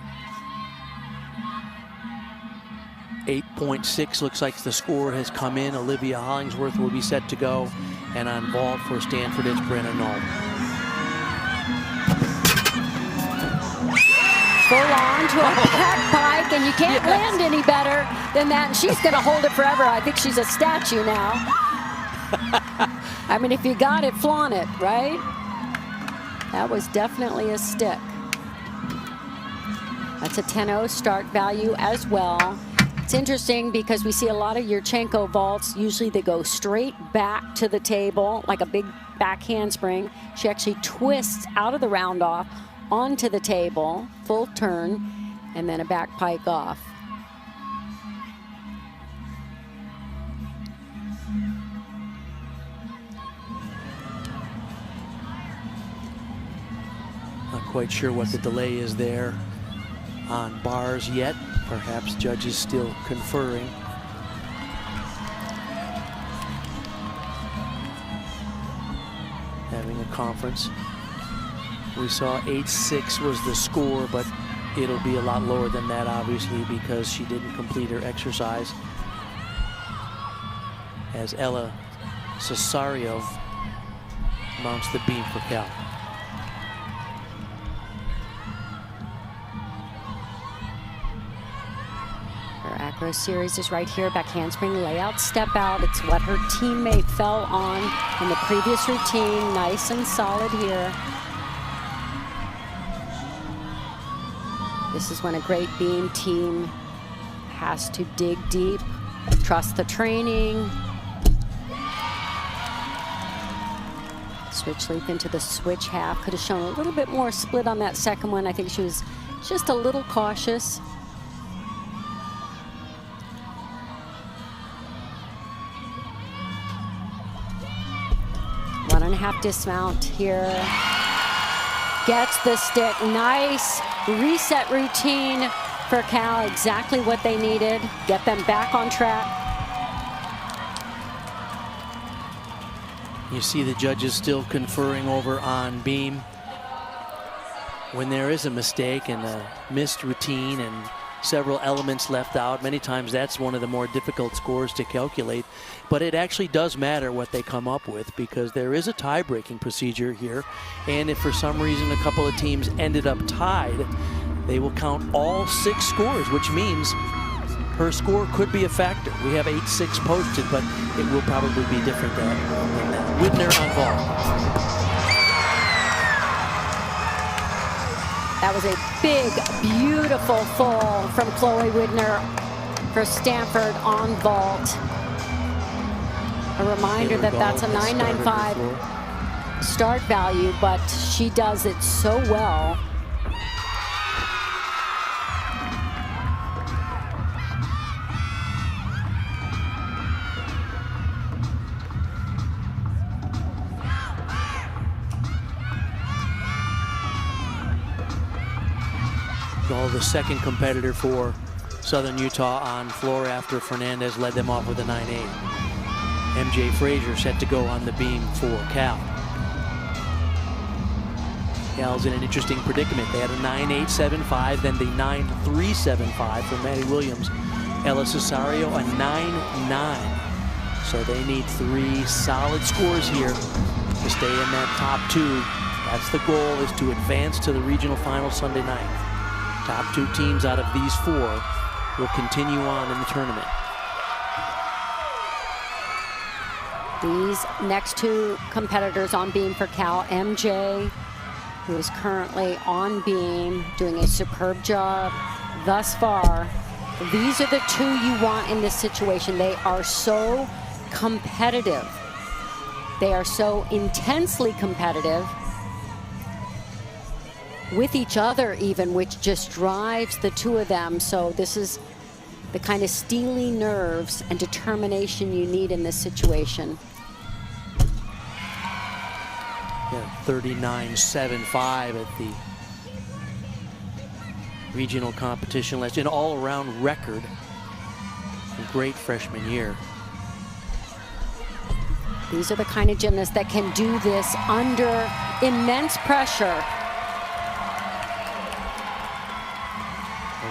8.6 looks like the score has come in. Olivia Hollingsworth will be set to go, and on vault for Stanford it's Brenna Knoll. Full on to a back pike, and you can't land any better than that. And she's going to hold it forever. I think she's a statue now. I mean, if you got it, flaunt it, right? That was definitely a stick. That's a 10-0 start value as well. It's interesting because we see a lot of Yurchenko vaults. Usually they go straight back to the table, like a big back handspring. She actually twists out of the round off onto the table, full turn, and then a back pike off. Not quite sure what the delay is there on bars yet. Perhaps judges still conferring. Having a conference. We saw 8-6 was the score, but it'll be a lot lower than that, obviously, because she didn't complete her exercise. As Ella Cesario mounts the beam for Cal. Acro series is right here, back handspring, layout, step out. It's what her teammate fell on in the previous routine. Nice and solid here. This is when a great beam team has to dig deep, trust the training. Switch leap into the switch half. Could have shown a little bit more split on that second one. I think she was just a little cautious. 1.5 dismount here. Gets the stick. Nice reset routine for Cal. Exactly what they needed. Get them back on track. You see the judges still conferring over on beam. When there is a mistake and a missed routine and several elements left out, many times that's one of the more difficult scores to calculate. But it actually does matter what they come up with, because there is a tie-breaking procedure here. And if for some reason a couple of teams ended up tied, they will count all 6 scores, which means her score could be a factor. We have 8-6 posted, but it will probably be different than that. Widner on ball. That was a big, beautiful fall from Chloe Widner for Stanford on vault. A reminder that that's a 995 start value, but she does it so well. The second competitor for Southern Utah on floor after Fernandez led them off with a 9-8. MJ Frazier set to go on the beam for Cal. Cal's in an interesting predicament. They had a 9-8-7-5, then the 9-3-7-5 for Maddie Williams. Ella Cesario a 9-9. So they need 3 solid scores here to stay in that top 2. That's the goal, is to advance to the regional final Sunday night. Top 2 teams out of these 4 will continue on in the tournament. These next 2 competitors on beam for Cal, MJ, who is currently on beam, doing a superb job thus far. These are the 2 you want in this situation. They are so competitive. They are so intensely competitive with each other even, which just drives the 2 of them. So this is the kind of steely nerves and determination you need in this situation. Yeah, 39-7-5 at the regional competition last year. An all-around record. A great freshman year. These are the kind of gymnasts that can do this under immense pressure.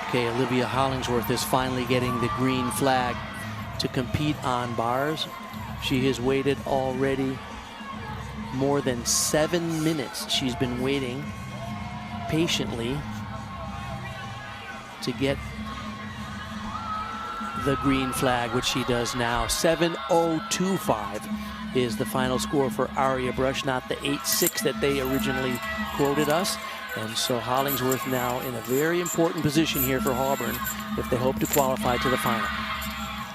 Okay, Olivia Hollingsworth is finally getting the green flag to compete on bars. She has waited already more than 7 minutes. She's been waiting patiently to get the green flag, which she does now. 7:025 is the final score for Aria Brush, not the 8-6 that they originally quoted us. And so Hollingsworth now in a very important position here for Auburn if they hope to qualify to the final.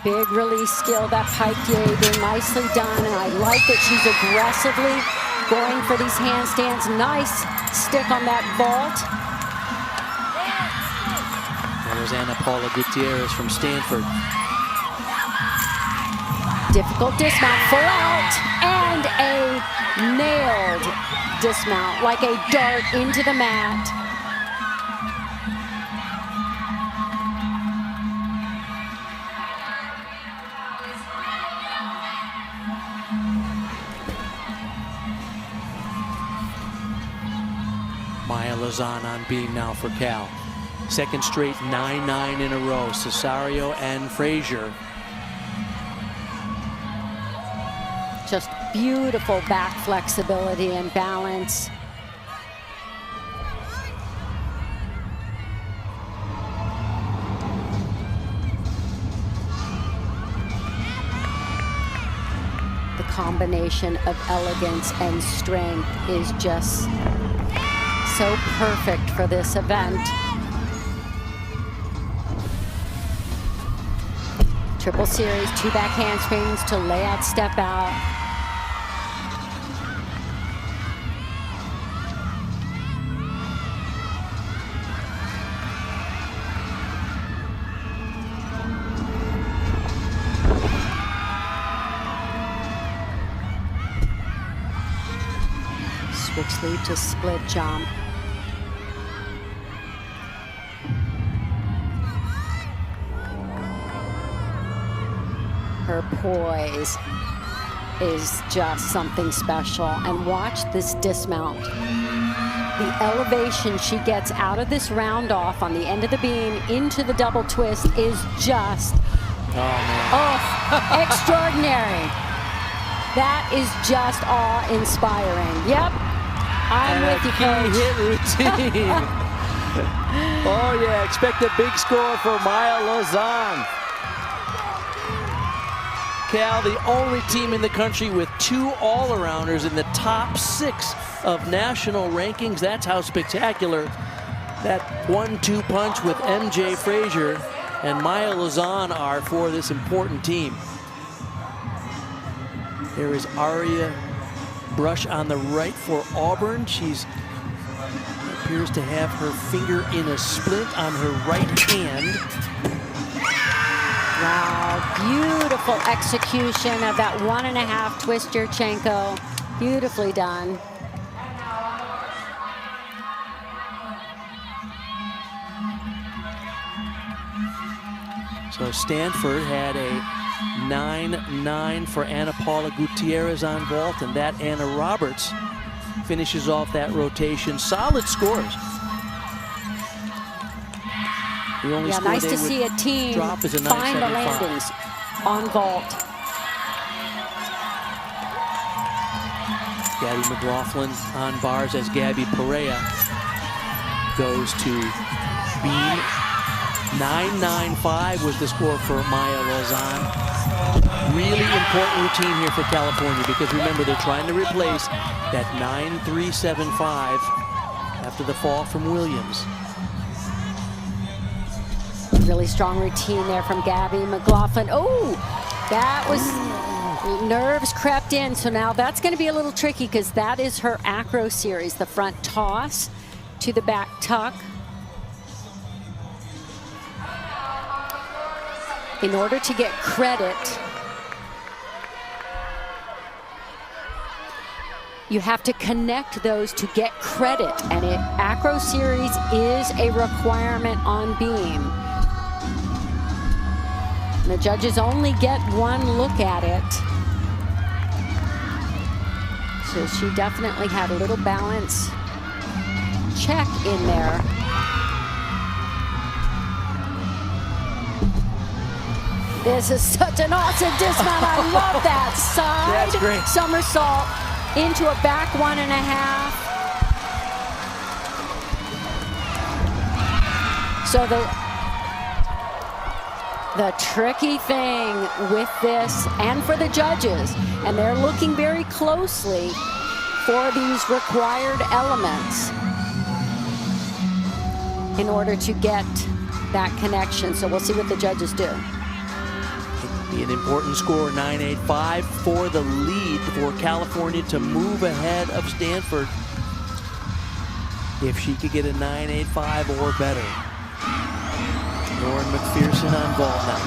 Big release skill, that pike there, nicely done. And I like that she's aggressively going for these handstands. Nice stick on that vault. There's Ana Paula Gutierrez from Stanford. Difficult dismount, full out, and a nailed dismount, like a dart into the mat. Maya Lozan on beam now for Cal. Second straight 9-9 in a row. Cesario and Frazier. Just beautiful back flexibility and balance. The combination of elegance and strength is just so perfect for this event. Triple series, 2 back handsprings to lay out, step out. Switch lead to split jump. Her poise, is just something special. And watch this dismount. The elevation she gets out of this round off on the end of the beam into the double twist is just, extraordinary. That is just awe-inspiring. Yep, I'm with you, Coach. Hit routine. Oh yeah, expect a big score for Maya Lozan. Cal, the only team in the country with 2 all-arounders in the top 6 of national rankings. That's how spectacular that 1-2 punch with MJ Frazier and Maya Lozan are for this important team. There is Aria Brush on the right for Auburn. She's appears to have her finger in a splint on her right hand. Wow, beautiful execution of that 1.5 twist Yurchenko. Beautifully done. So Stanford had a 9-9 for Ana Paula Gutierrez on vault, and that Anna Roberts finishes off that rotation. Solid scores. The only score nice to see a team drop is a find the landings on vault. Gabby McLaughlin on bars as Gabby Perea goes to beam. 9-9-5 was the score for Maya Lozan. Really important routine here for California, because remember, they're trying to replace that 9-3-7-5 after the fall from Williams. Really strong routine there from Gabby McLaughlin. Oh, that was, nerves crept in. So now that's going to be a little tricky, because that is her acro series, the front toss to the back tuck. In order to get credit, you have to connect those to get credit, and acro series is a requirement on beam. And the judges only get one look at it. So she definitely had a little balance check in there. This is such an awesome dismount. I love that. Side somersault into a back 1.5. So the tricky thing with this, and for the judges, and they're looking very closely for these required elements in order to get that connection. So we'll see what the judges do. Be an important score, 9-8-5 for the lead for California to move ahead of Stanford. If she could get a 9-8-5 or better. Lauren McPherson on ball now.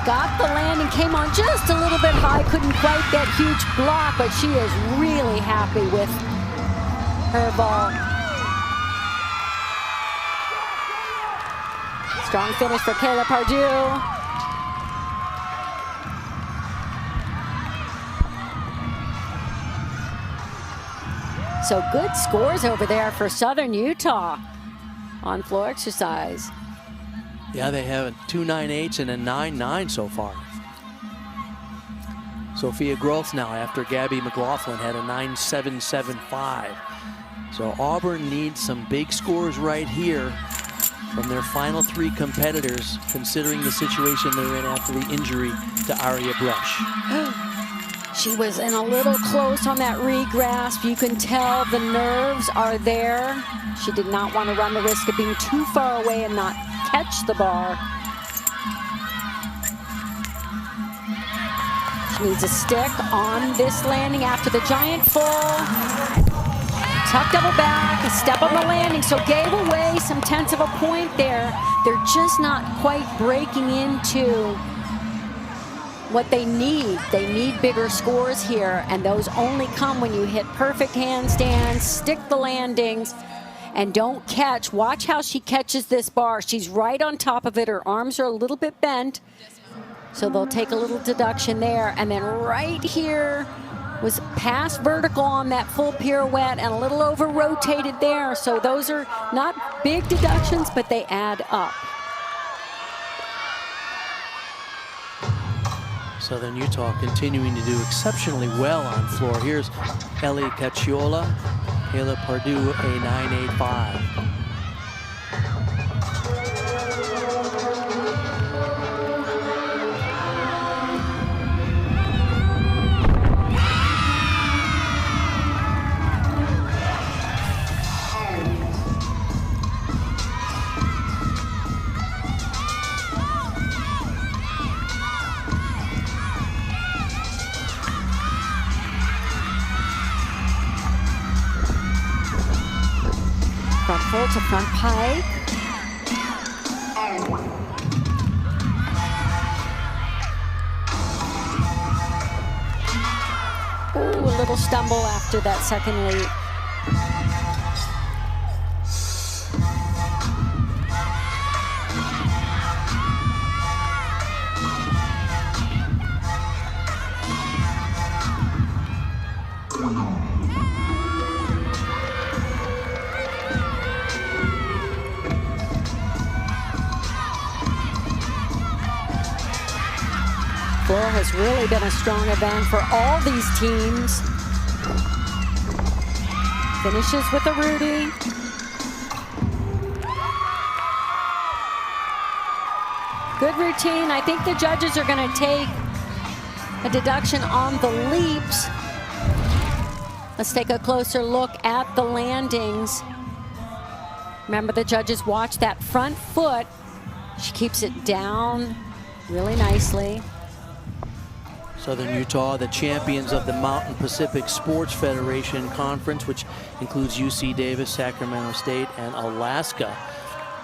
Got the landing, came on just a little bit high, couldn't quite get huge block, but she is really happy with her ball. Strong finish for Kayla Pardue. So good scores over there for Southern Utah on floor exercise. Yeah, they have 2 9-8s and a 9-9 so far. Sophia Groth now after Gabby McLaughlin had a 9-7-7-5. So Auburn needs some big scores right here from their final 3 competitors, considering the situation they're in after the injury to Aria Brush. She was in a little close on that re-grasp. You can tell the nerves are there. She did not want to run the risk of being too far away and not catch the bar. She needs a stick on this landing after the giant full. Tuck double back, a step on the landing, so gave away some tenths of a point there. They're just not quite breaking into what they need. They need bigger scores here, and those only come when you hit perfect handstands, stick the landings, and don't catch. Watch how she catches this bar. She's right on top of it. Her arms are a little bit bent. So they'll take a little deduction there. And then right here was past vertical on that full pirouette and a little over rotated there. So those are not big deductions, but they add up. Southern Utah continuing to do exceptionally well on floor. Here's Ellie Cacciola, Kayla Pardue, a 9.85. Front full to front pike. Ooh, a little stumble after that second leap. Floor has really been a strong event for all these teams. Finishes with a Rudy. Good routine. I think the judges are going to take a deduction on the leaps. Let's take a closer look at the landings. Remember, the judges watch that front foot. She keeps it down really nicely. Southern Utah, the champions of the Mountain Pacific Sports Federation Conference, which includes UC Davis, Sacramento State, and Alaska,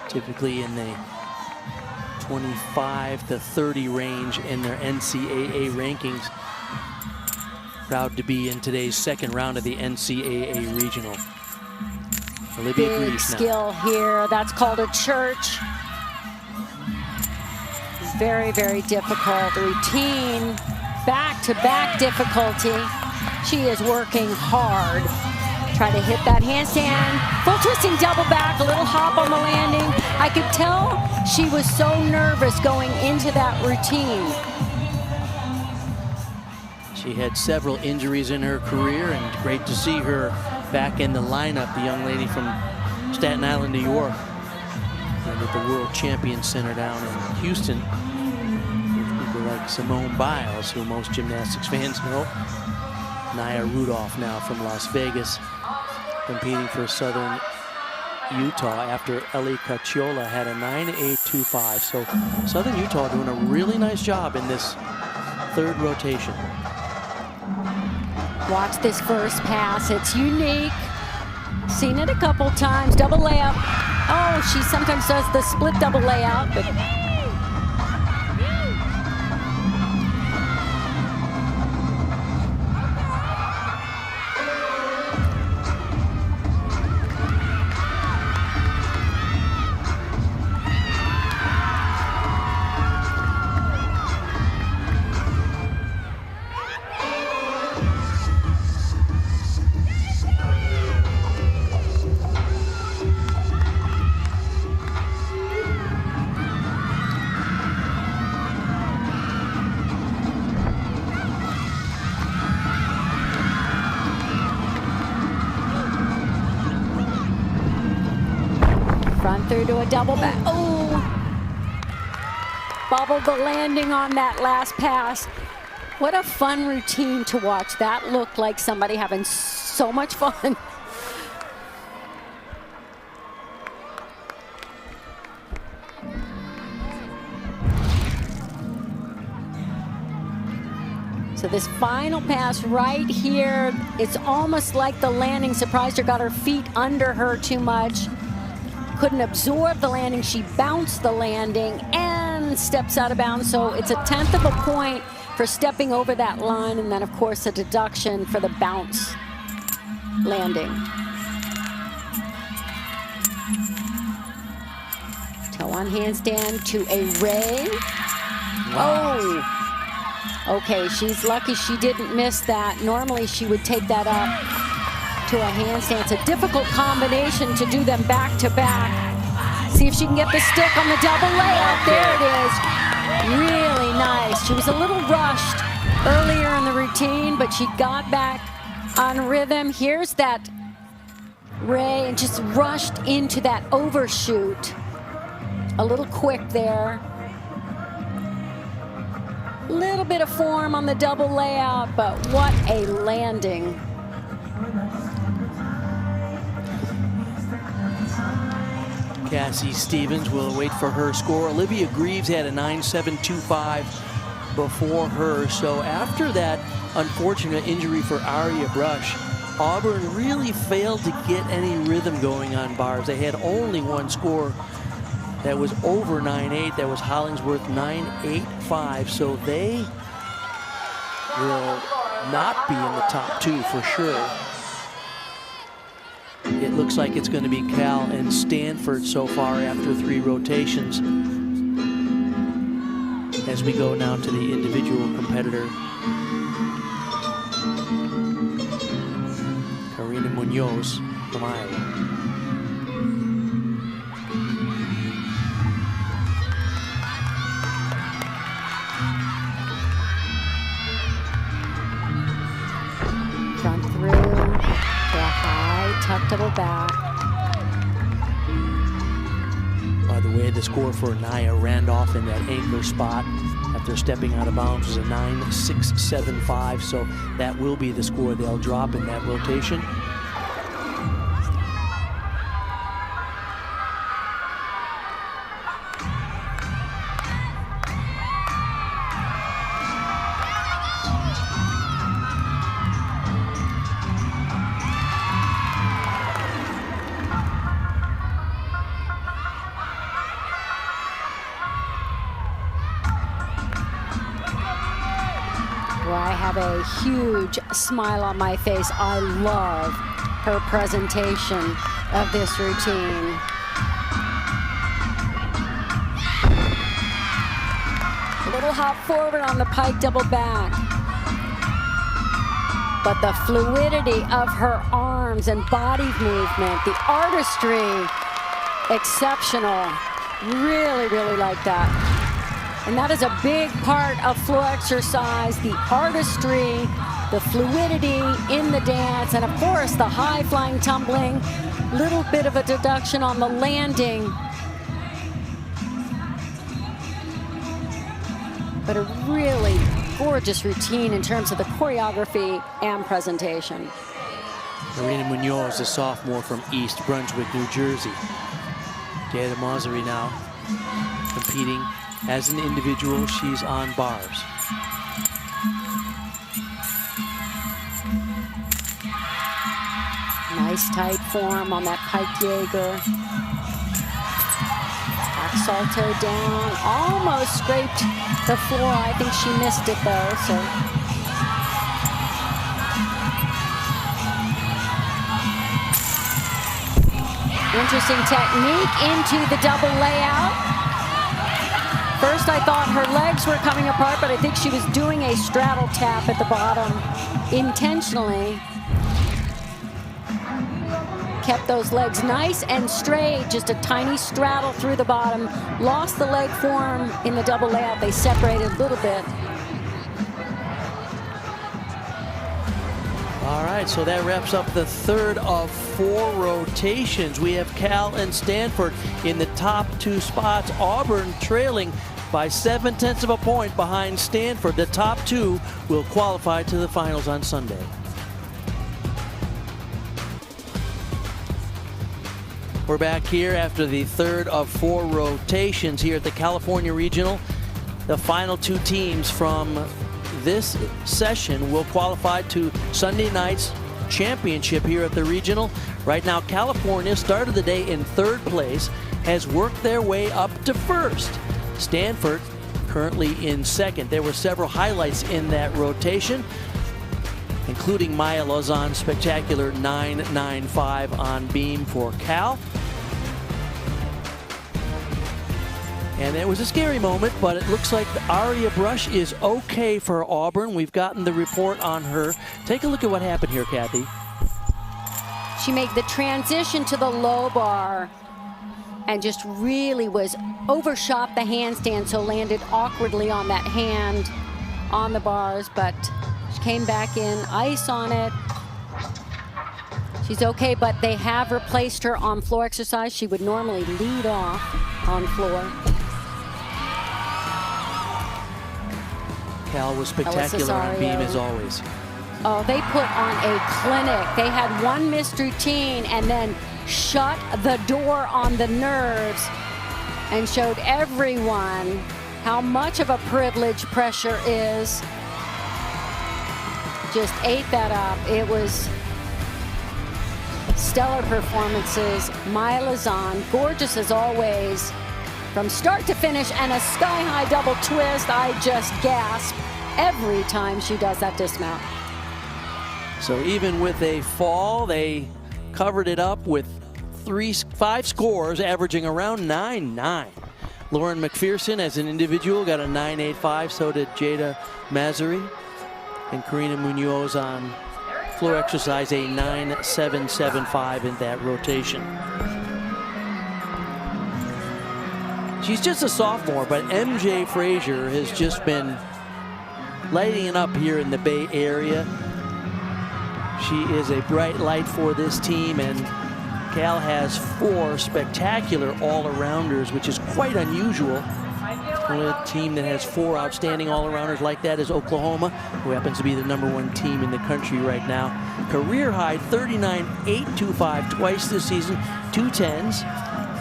typically in the 25 to 30 range in their NCAA rankings. Proud to be in today's second round of the NCAA Regional. Olivia Big Greaves now. skill here. That's called a church. Very, very difficult routine. Back-to-back difficulty. She is working hard. Try to hit that handstand. Full twisting double back, a little hop on the landing. I could tell she was so nervous going into that routine. She had several injuries in her career, and great to see her back in the lineup, the young lady from Staten Island, New York, and at the World Champions Center down in Houston. Like Simone Biles, who most gymnastics fans know. Naya Rudolph now from Las Vegas, competing for Southern Utah after Ellie Cacciola had a 9.825. So Southern Utah doing a really nice job in this third rotation. Watch this first pass. It's unique. Seen it a couple times. Double layup. Oh, she sometimes does the split double layout, but front through to a double back. Oh! Bobbled the landing on that last pass. What a fun routine to watch. That looked like somebody having so much fun. So this final pass right here, it's almost like the landing surprised her, got her feet under her too much. Couldn't absorb the landing. She bounced the landing and steps out of bounds. So it's a 1/10 of a point for stepping over that line, and then of course a deduction for the bounce landing. Toe on handstand to a ray. Oh. Okay, she's lucky she didn't miss that. Normally she would take that up to a handstand. It's a difficult combination to do them back to back. See if she can get the stick on the double layup. There it is. Really nice. She was a little rushed earlier in the routine, but she got back on rhythm. Here's that Ray, and just rushed into that overshoot. A little quick there. Little bit of form on the double layup, but what a landing. Cassie Stevens will wait for her score. Olivia Greaves had a 9.725 before her. So after that unfortunate injury for Aria Brush, Auburn really failed to get any rhythm going on bars. They had only one score that was over 9.8. That was Hollingsworth 9.85. So they will not be in the top two for sure. It looks like it's going to be Cal and Stanford so far after 3 rotations. As we go now to the individual competitor. Karina Munoz from Iowa. Front through to a high tuck double back. By the way, the score for Naya Randolph in that anchor spot after stepping out of bounds was a 9.675, so that will be the score they'll drop in that rotation. I have a huge smile on my face. I love her presentation of this routine. A little hop forward on the pike double back. But the fluidity of her arms and body movement, the artistry, exceptional. Really, really like that. And that is a big part of floor exercise, the artistry, the fluidity in the dance, and of course the high flying tumbling, little bit of a deduction on the landing. But a really gorgeous routine in terms of the choreography and presentation. Marina Munoz, a sophomore from East Brunswick, New Jersey. Gaeta Mazzari now competing as an individual. She's on bars. Nice tight form on that pike Jaeger. Back salto down, almost scraped the floor. I think she missed it though, so. Interesting technique into the double layout. First, I thought her legs were coming apart, but I think she was doing a straddle tap at the bottom intentionally. Kept those legs nice and straight, just a tiny straddle through the bottom. Lost the leg form in the double layout. They separated a little bit. All right, so that wraps up the third of 4 rotations. We have Cal and Stanford in the top 2 spots. Auburn trailing by 0.7 of a point behind Stanford. The top 2 will qualify to the finals on Sunday. We're back here after the third of 4 rotations here at the California Regional. The final 2 teams from this session will qualify to Sunday night's championship here at the Regional. Right now, California started the day in 3rd place, has worked their way up to 1st. Stanford currently in 2nd. There were several highlights in that rotation, including Maya Lozan's spectacular 9.95 on beam for Cal. And it was a scary moment, but it looks like Aria Brush is okay for Auburn. We've gotten the report on her. Take a look at what happened here, Kathy. She made the transition to the low bar and just really was overshot the handstand, so landed awkwardly on that hand on the bars, but she came back in, ice on it. She's okay, but they have replaced her on floor exercise. She would normally lead off on floor. Cal was spectacular on beam as always. Oh, they put on a clinic. They had one missed routine and then shut the door on the nerves and showed everyone how much of a privilege pressure is. Just ate that up. It was stellar performances. Maya Lazan, gorgeous as always, from start to finish, and a sky-high double twist. I just gasp every time she does that dismount. So even with a fall, they covered it up with 5 scores, averaging around 9.9. Lauren McPherson, as an individual, got a 9.85. So did Jada Mazuri. And Karina Munoz on floor exercise, a 9.775 in that rotation. She's just a sophomore, but MJ Frazier has just been lighting it up here in the Bay Area. She is a bright light for this team, and Cal has 4 spectacular all-arounders, which is quite unusual. The only team that has 4 outstanding all-arounders like that is Oklahoma, who happens to be the #1 team in the country right now. Career high 39.825 twice this season, 2 10s,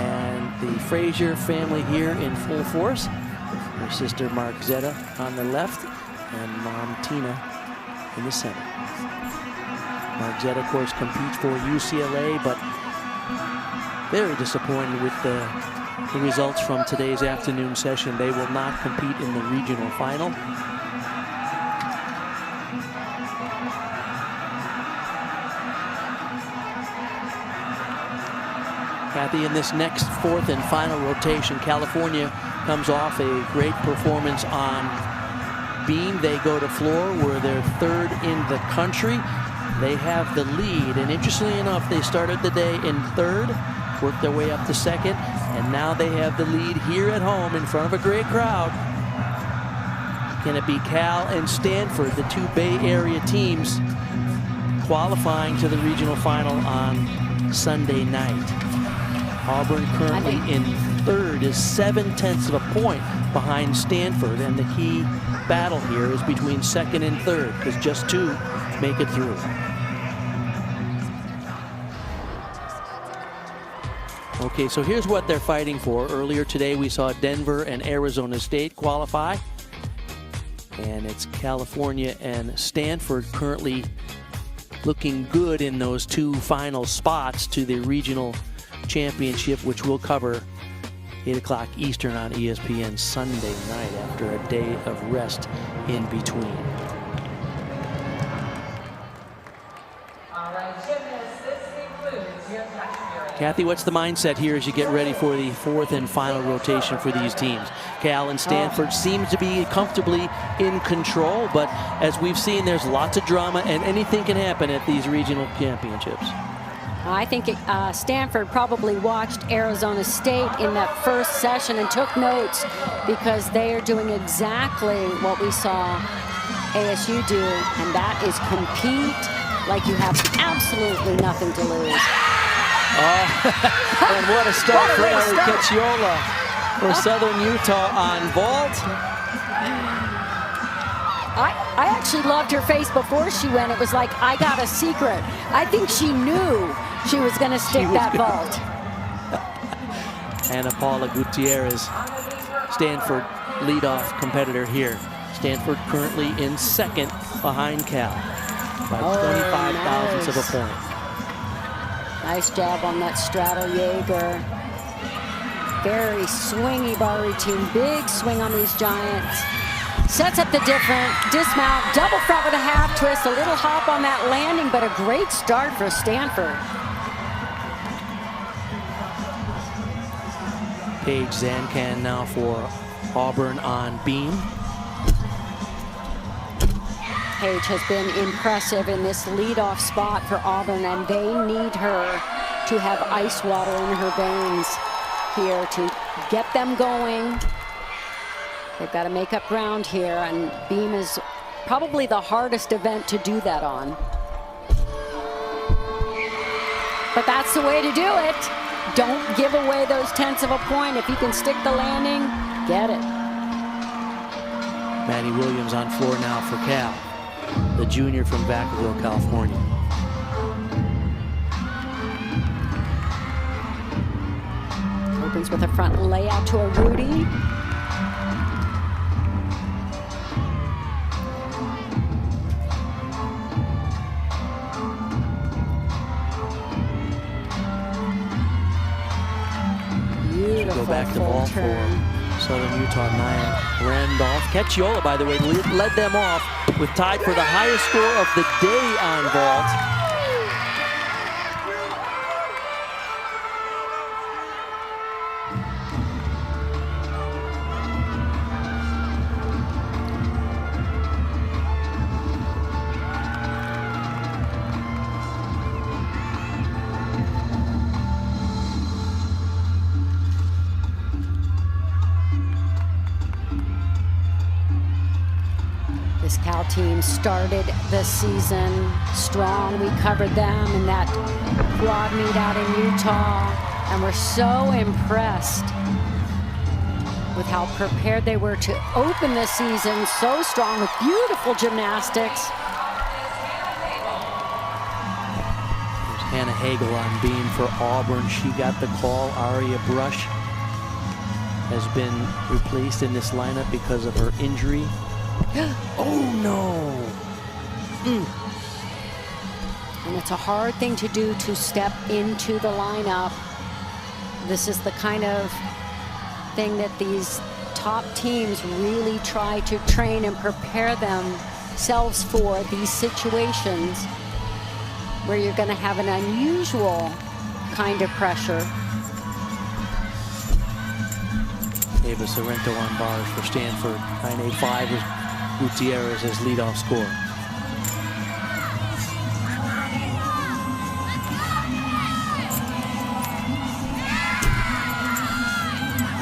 and the Frazier family here in full force. Her sister Mark Zetta on the left, and mom Tina in the center. Mark Zetta, of course, competes for UCLA, but very disappointed with the results from today's afternoon session. They will not compete in the regional final. Kathy, in this next 4th and final rotation, California comes off a great performance on beam. They go to floor, where they're 3rd in the country. They have the lead, and interestingly enough, they started the day in 3rd, worked their way up to 2nd, and now they have the lead here at home in front of a great crowd. Can it be Cal and Stanford, the 2 Bay Area teams, qualifying to the regional final on Sunday night? Auburn currently in 3rd, is 0.7 of a point behind Stanford, and the key battle here is between 2nd and 3rd, because just 2 make it through. Okay, so here's what they're fighting for. Earlier today, we saw Denver and Arizona State qualify. And it's California and Stanford currently looking good in those 2 final spots to the regional championship, which we'll cover 8 o'clock Eastern on ESPN Sunday night after a day of rest in between. Kathy, what's the mindset here as you get ready for the 4th and final rotation for these teams? Cal and Stanford seems to be comfortably in control, but as we've seen, there's lots of drama, and anything can happen at these regional championships. I think Stanford probably watched Arizona State in that first session and took notes, because they are doing exactly what we saw ASU do, and that is compete like you have absolutely nothing to lose. Oh, and what a start for Ari Cacciola for Southern Utah on vault. I actually loved her face before she went. It was like, I got a secret. I think she knew she was going to stick that vault. Ana Paula Gutierrez, Stanford leadoff competitor here. Stanford currently in 2nd behind Cal by 25 thousandths of a point. Nice job on that straddle Jaeger. Very swingy bar routine. Big swing on these giants. Sets up the different dismount. Double front with a half twist. A little hop on that landing, but a great start for Stanford. Paige Zancan now for Auburn on beam. Paige has been impressive in this leadoff spot for Auburn, and they need her to have ice water in her veins here to get them going. They've got to make up ground here, and beam is probably the hardest event to do that on. But that's the way to do it. Don't give away those tenths of a point. If you can stick the landing, get it. Maddie Williams on floor now for Cal, the junior from Vacaville, California. Opens with a front layout to a Rudy. Go back to ball for Southern Utah. Nia Randolph. Cacciola, by the way, led them off with tied for the highest score of the day on vault. This Cal team started the season strong. We covered them in that quad meet out in Utah, and we're so impressed with how prepared they were to open the season so strong with beautiful gymnastics. There's Hannah Hagel on beam for Auburn. She got the call. Aria Brush has been replaced in this lineup because of her injury. Oh no! And it's a hard thing to do, to step into the lineup. This is the kind of thing that these top teams really try to train and prepare themselves for, these situations where you're going to have an unusual kind of pressure. Ava Sorrento on bars for Stanford. 985 with Gutierrez as leadoff scorer.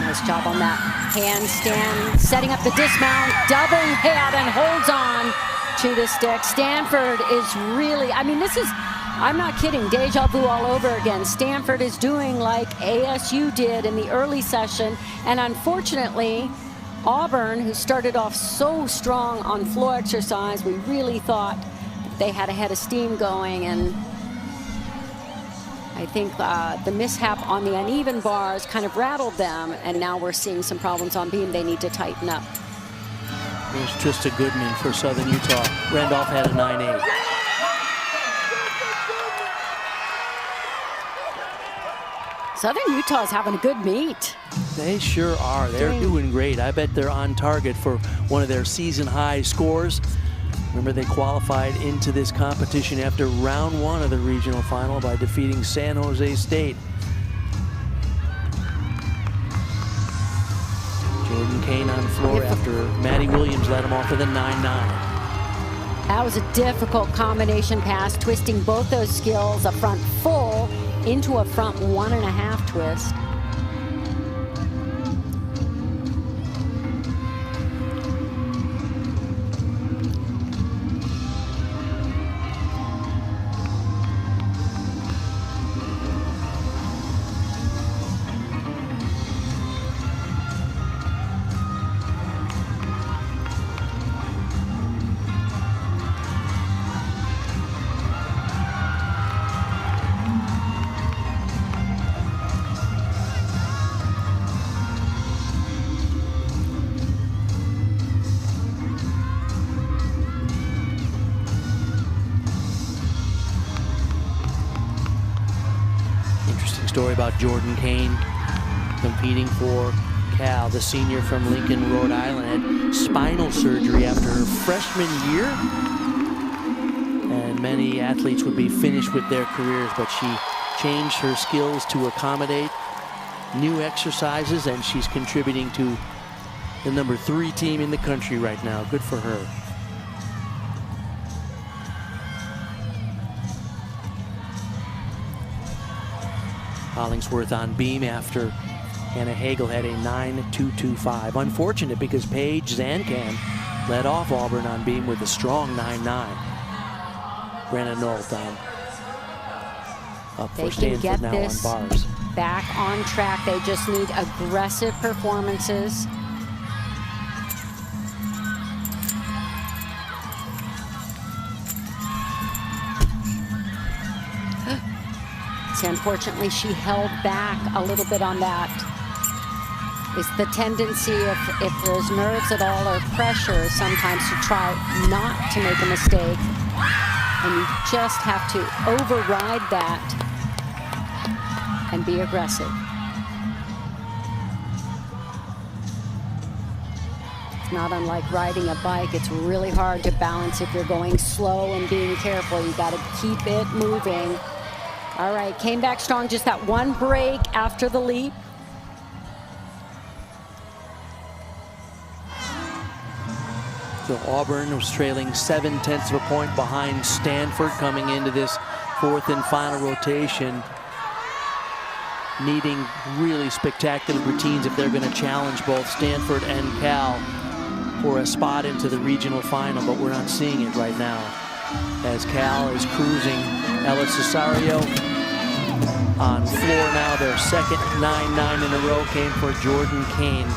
Nice job on that handstand, setting up the dismount, double head, and holds on to the stick. Stanford is really, I mean, this is, I'm not kidding, deja vu all over again. Stanford is doing like ASU did in the early session, and unfortunately, Auburn, who started off so strong on floor exercise, we really thought they had a head of steam going, and I think the mishap on the uneven bars kind of rattled them, and now we're seeing some problems on beam. They need to tighten up. There's Trista Goodman for Southern Utah. Randolph had a 9.8. Southern Utah's having a good meet. They sure are. They're doing great. I bet they're on target for one of their season high scores. Remember, they qualified into this competition after round one of the regional final by defeating San Jose State. Jordan Kane on floor after Maddie Williams led him off with a 9.9. That was a difficult combination pass, twisting both those skills, a front full into a front 1.5 twist. Story about Jordan Kane competing for Cal. The senior from Lincoln, Rhode Island, had spinal surgery after her freshman year. And many athletes would be finished with their careers, but she changed her skills to accommodate new exercises, and she's contributing to the #3 team in the country right now. Good for her. Hollingsworth on beam after Hannah Hagel had a 9.225. Unfortunate because Paige Zancan led off Auburn on beam with a strong 9.9. Brenna Nolt on up for Stanford now on bars. Back on track. They just need aggressive performances. So unfortunately, she held back a little bit on that. It's the tendency, if there's nerves at all or pressure, sometimes to try not to make a mistake. And you just have to override that and be aggressive. It's not unlike riding a bike. It's really hard to balance if you're going slow and being careful. You got to keep it moving. All right, came back strong, just that one break after the leap. So Auburn was trailing 0.7 of a point behind Stanford coming into this fourth and final rotation, needing really spectacular routines if they're going to challenge both Stanford and Cal for a spot into the regional final, but we're not seeing it right now as Cal is cruising. Ella Cesario on floor now. Their second 9.9 in a row came for Jordan Kane.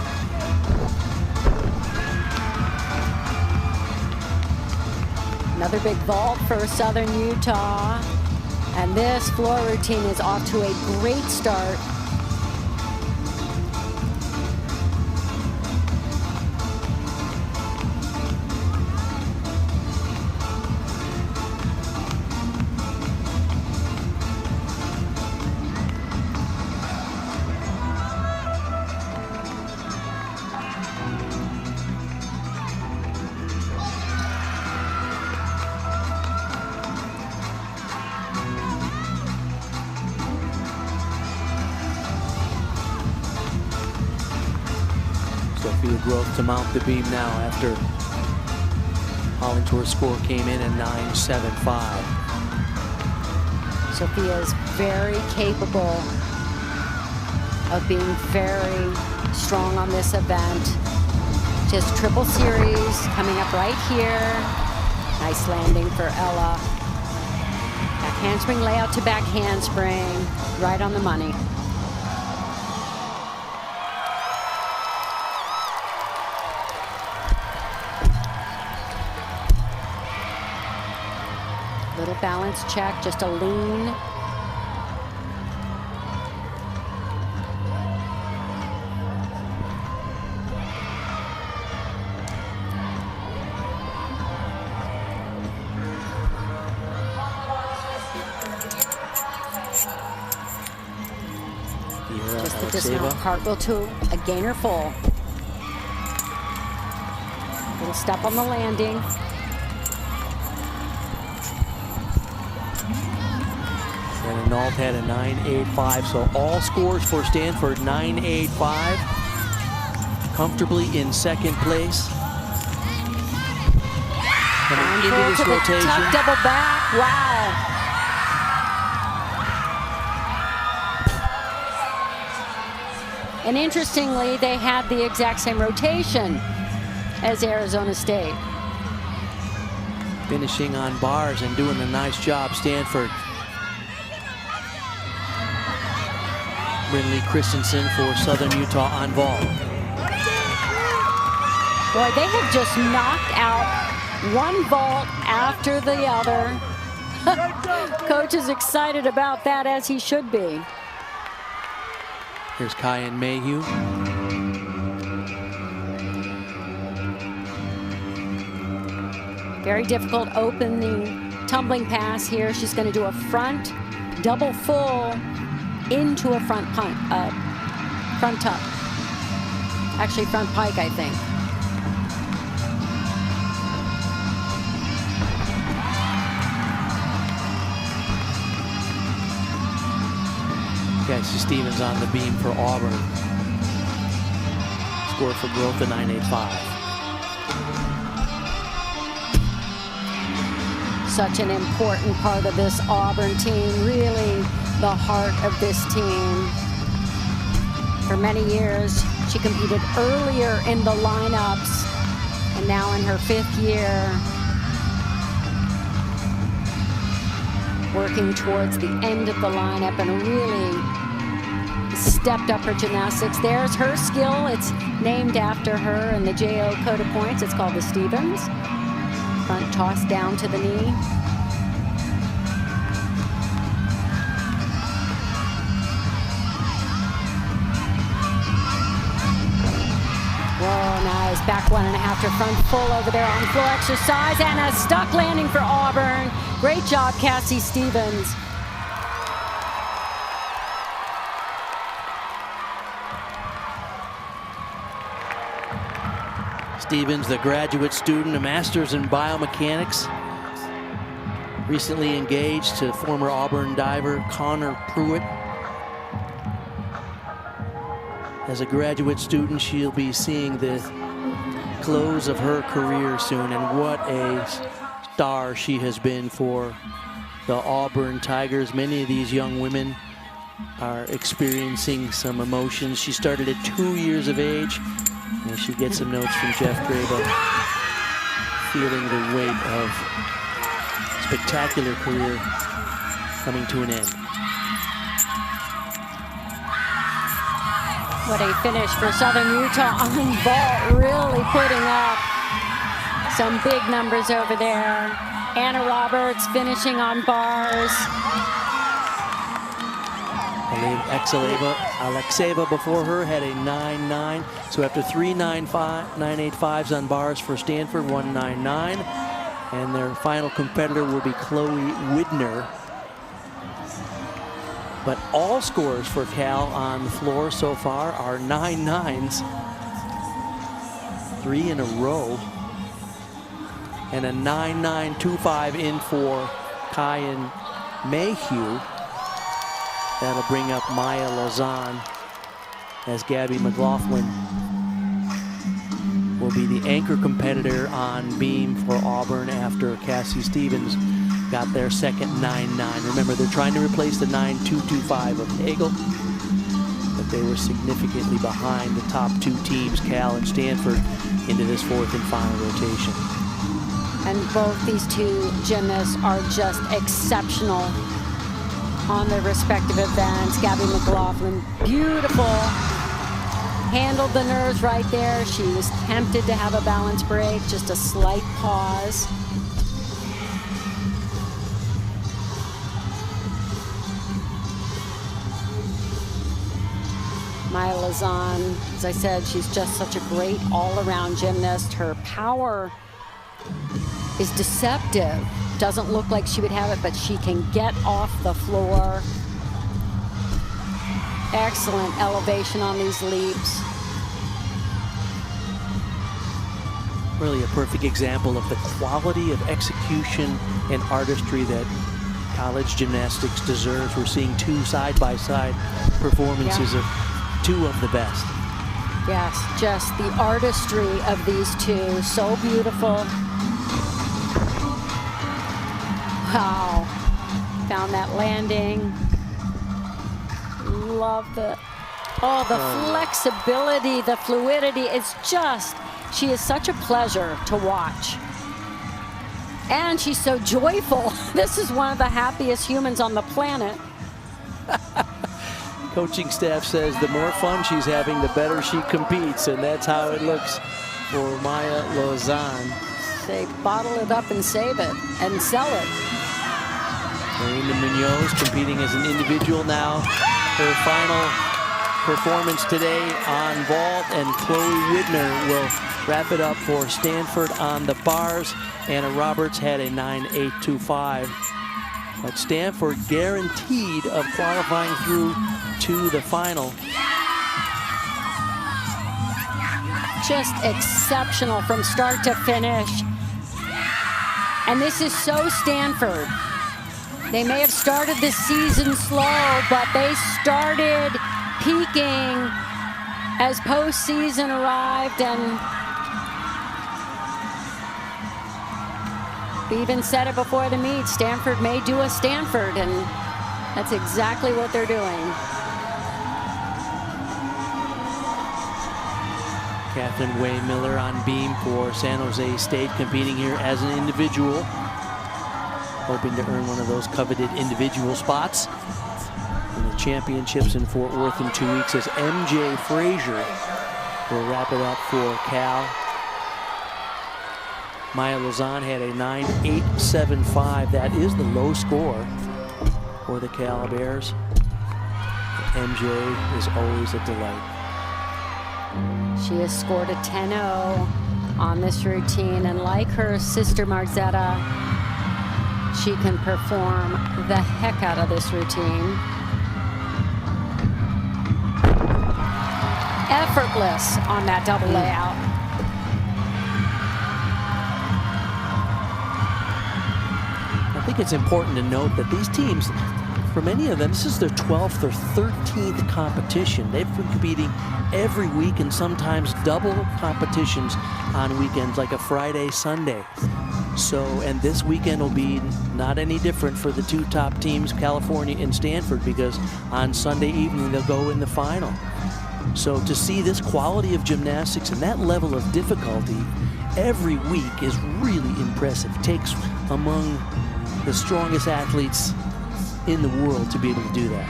Another big vault for Southern Utah. And this floor routine is off to a great start. Sophia Growth to mount the beam now after Hollingsworth's score came in at 9.75. Sophia is very capable of being very strong on this event. Just triple series coming up right here. Nice landing for Ella. Back handspring layout to back handspring. Right on the money. Little balance check, just a lean. Just the dismount cartwheel to a gainer full. Little step on the landing. And Nault had a 9.85, so all scores for Stanford 9.85. Comfortably in second place. Coming into this rotation. Tuck double back, wow. And interestingly, they had the exact same rotation as Arizona State. Finishing on bars and doing a nice job, Stanford. Brinley Christensen for Southern Utah on vault. Boy, they have just knocked out one vault after the other. Coach is excited about that, as he should be. Here's Kyan Mayhew. Very difficult opening tumbling pass here. She's going to do a front double full into a front punt, front tuck. Actually, front pike, I think. Cassie Stevens on the beam for Auburn. Score for growth of 9.85. Such an important part of this Auburn team, really the heart of this team. For many years, she competed earlier in the lineups, and now in her 5th year, working towards the end of the lineup and really stepped up her gymnastics. There's her skill. It's named after her in the JO code of points. It's called the Stevens. Front toss down to the knee. Whoa, nice. Back 1.5 to front full over there on floor exercise, and a stuck landing for Auburn. Great job, Cassie Stevens. Stevens, the graduate student, a master's in biomechanics. Recently engaged to former Auburn diver Connor Pruitt. As a graduate student, she'll be seeing the close of her career soon, and what a star she has been for the Auburn Tigers. Many of these young women are experiencing some emotions. She started at 2 years of age, and she gets some notes from Jeff Graba, feeling the weight of spectacular career coming to an end. What a finish for Southern Utah on vault, really putting up some big numbers over there. Anna Roberts finishing on bars. Alexeva before her had a 9.9. So after 3 9.85s on bars for Stanford, 1.99. And their final competitor will be Chloe Widner. But all scores for Cal on the floor so far are 9.9s. 3 in a row. And a 9.925 in for Kyan Mayhew. That'll bring up Maya Lazan, as Gabby McLaughlin will be the anchor competitor on beam for Auburn after Cassie Stevens got their second 9.9. Remember, they're trying to replace the 9.225 of Nagel, but they were significantly behind the top 2 teams, Cal and Stanford, into this 4th and final rotation. And both these 2 gymnasts are just exceptional on their respective events. Gabby McLaughlin, beautiful. Handled the nerves right there. She was tempted to have a balance break, just a slight pause. Maya Lazan, as I said, she's just such a great all-around gymnast. Her power is deceptive. Doesn't look like she would have it, but she can get off the floor. Excellent elevation on these leaps. Really a perfect example of the quality of execution and artistry that college gymnastics deserves. We're seeing 2 side-by-side performances of 2 of the best. Yes, just the artistry of these 2, so beautiful. Wow, found that landing. Love the flexibility, the fluidity. It's just, she is such a pleasure to watch. And she's so joyful. This is one of the happiest humans on the planet. Coaching staff says the more fun she's having, the better she competes, and that's how it looks for Maya Lazan. They bottle it up and save it and sell it. Marina Munoz competing as an individual now. Her final performance today on vault, and Chloe Widner will wrap it up for Stanford on the bars. Anna Roberts had a 9.825. But Stanford guaranteed of qualifying through to the final. Just exceptional from start to finish. And this is so Stanford. They may have started the season slow, but they started peaking as postseason arrived, and we even said it before the meet, Stanford may do a Stanford, and that's exactly what they're doing. Catherine Way Miller on beam for San Jose State, competing here as an individual, hoping to earn one of those coveted individual spots in the championships in Fort Worth in 2 weeks, as MJ Frazier will wrap it up for Cal. Maya Lozan had a 9.875. That is the low score for the Cal Bears. MJ is always a delight. She has scored a 10-0 on this routine, and like her sister Marzetta, she can perform the heck out of this routine. Effortless on that double layout. I think it's important to note that these teams, for many of them, this is their 12th or 13th competition. They've been competing every week, and sometimes double competitions on weekends, like a Friday, Sunday. So, and this weekend will be not any different for the two top teams, California and Stanford, because on Sunday evening they'll go in the final. So to see this quality of gymnastics and that level of difficulty every week is really impressive. It takes among the strongest athletes in the world to be able to do that.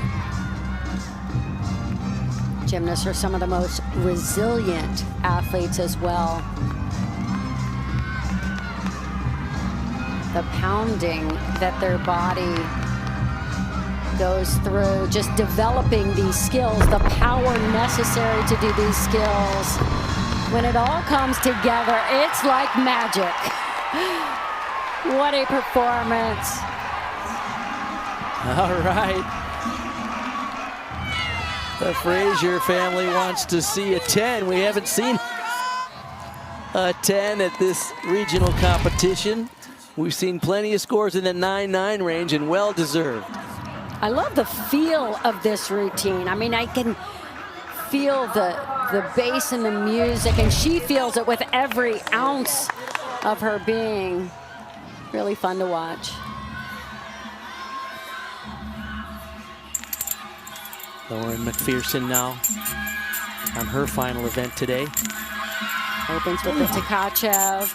Gymnasts are some of the most resilient athletes as well. The pounding that their body goes through, just developing these skills, the power necessary to do these skills. When it all comes together, it's like magic. What a performance. All right. The Frazier family wants to see a 10. We haven't seen a 10 at this regional competition. We've seen plenty of scores in the 9-9 range, and well deserved. I love the feel of this routine. I mean, I can feel the bass and the music, and she feels it with every ounce of her being. Really fun to watch. Lauren McPherson now on her final event today. Opens with the Tkachev.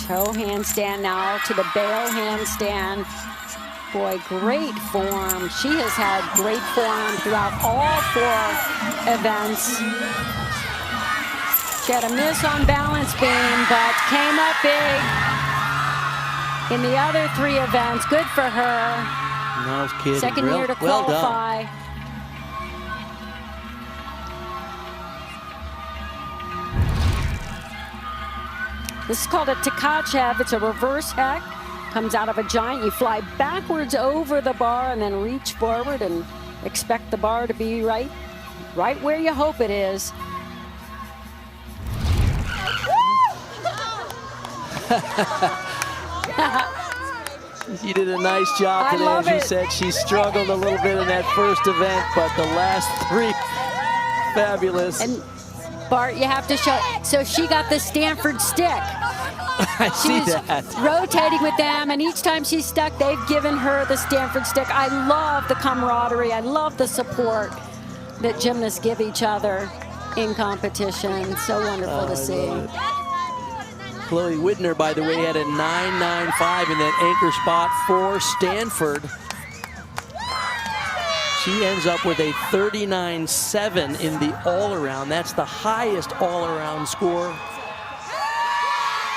Toe handstand now to the bail handstand. Boy, great form. She has had great form throughout all 4 events. She had a miss on balance beam, but came up big in the other 3 events. Good for her. No kidding. Second year to qualify. Well, this is called a Tkachev. It's a reverse heck. Comes out of a giant. You fly backwards over the bar and then reach forward and expect the bar to be right where you hope it is. You did a nice job today. As you said, she struggled a little bit in that first event, but the last 3, fabulous. And Bart, you have to show. So she got the Stanford stick. I see that. Rotating with them, and each time she's stuck, they've given her the Stanford stick. I love the camaraderie. I love the support that gymnasts give each other in competition. So wonderful to see. Chloe Widner, by the way, had a 9.95 in that anchor spot for Stanford. She ends up with a 39.7 in the all-around. That's the highest all-around score.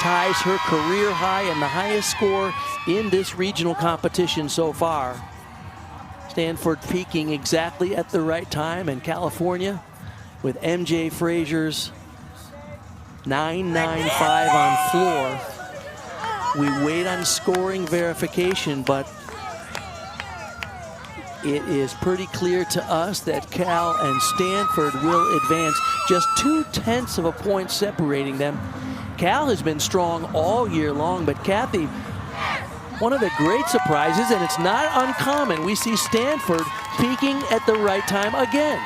Ties her career high and the highest score in this regional competition so far. Stanford peaking exactly at the right time, and California with MJ Frazier's 9.95 on floor. We wait on scoring verification, but it is pretty clear to us that Cal and Stanford will advance. Just 0.2 of a point separating them. Cal has been strong all year long, but Kathy, one of the great surprises, and it's not uncommon, we see Stanford peaking at the right time again.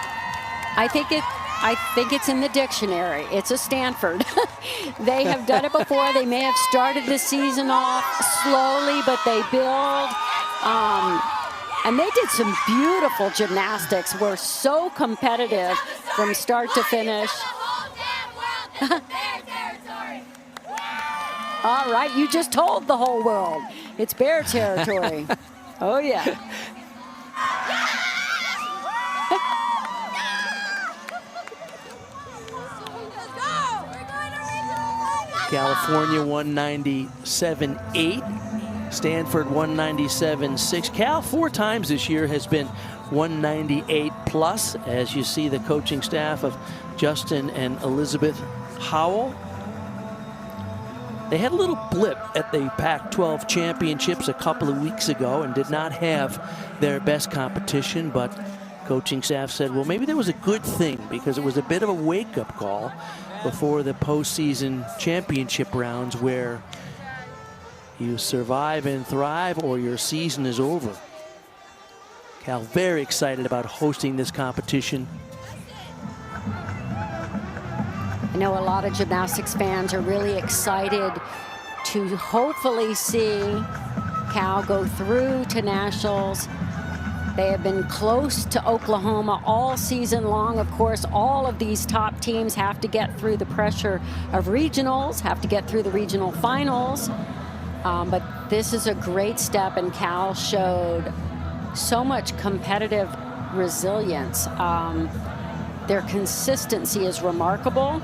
I think it's in the dictionary. It's a Stanford. They have done it before. They may have started the season off slowly, but they build. And they did some beautiful gymnastics. We're so competitive from start to finish. All right, you just told the whole world. It's Bear territory. Oh, yeah. California 197.8, Stanford 197.6. Cal 4 times this year has been 198 plus, as you see the coaching staff of Justin and Elizabeth Howell. They had a little blip at the Pac-12 championships a couple of weeks ago and did not have their best competition, but coaching staff said, well, maybe that was a good thing because it was a bit of a wake-up call before the postseason championship rounds where you survive and thrive or your season is over. Cal very excited about hosting this competition. I know a lot of gymnastics fans are really excited to hopefully see Cal go through to nationals. They have been close to Oklahoma all season long. Of course, all of these top teams have to get through the pressure of regionals, have to get through the regional finals. But this is a great step, and Cal showed so much competitive resilience. Their consistency is remarkable.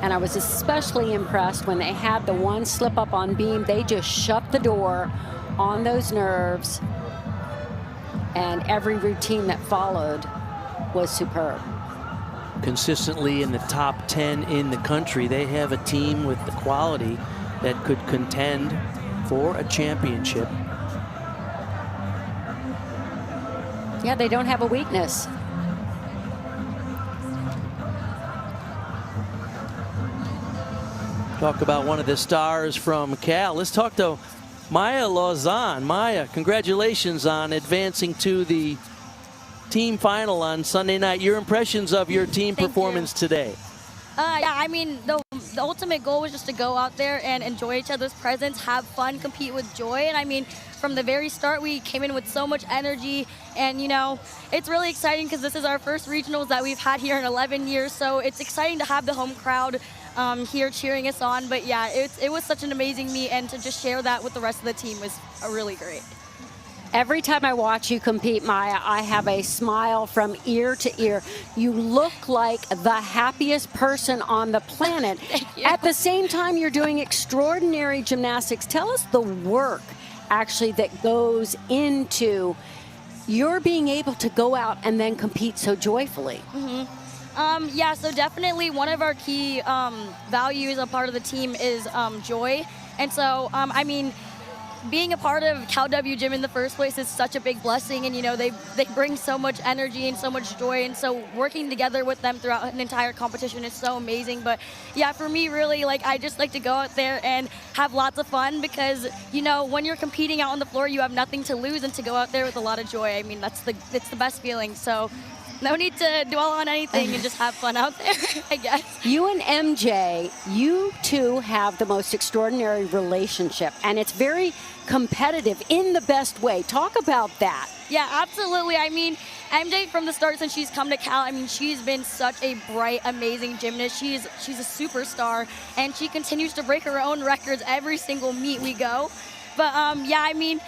And I was especially impressed when they had the one slip up on beam. They just shut the door on those nerves. And every routine that followed was superb. Consistently in the top 10 in the country, they have a team with the quality that could contend for a championship. Yeah, they don't have a weakness. Talk about one of the stars from Cal. Let's talk to Maya Lozan. Maya, congratulations on advancing to the team final on Sunday night. Your impressions of your team performance today? Yeah, I mean, the ultimate goal was just to go out there and enjoy each other's presence, have fun, compete with joy. And I mean, from the very start, we came in with so much energy. And, you know, it's really exciting because this is our first regionals that we've had here in 11 years. So it's exciting to have the home crowd here cheering us on. But yeah, it was such an amazing meet, and to just share that with the rest of the team was really great. Every time I watch you compete, Maya, I have a smile from ear to ear. You look like the happiest person on the planet. At the same time, you're doing extraordinary gymnastics. Tell us the work actually that goes into your being able to go out and then compete so joyfully. Yeah, so definitely one of our key values, a part of the team, is joy. And so, I mean, being a part of Cal W Gym in the first place is such a big blessing, and you know, they bring so much energy and so much joy, and so working together with them throughout an entire competition is so amazing. But yeah, for me, really, like, I just like to go out there and have lots of fun, because you know, when you're competing out on the floor, you have nothing to lose, and to go out there with a lot of joy, I mean, it's the best feeling. So no need to dwell on anything and just have fun out there, I guess. You and MJ, you two have the most extraordinary relationship, and it's very competitive in the best way. Talk about that. Yeah, absolutely. I mean, MJ, from the start since she's come to Cal, I mean, she's been such a bright, amazing gymnast. She's a superstar, and she continues to break her own records every single meet we go. But yeah, I mean,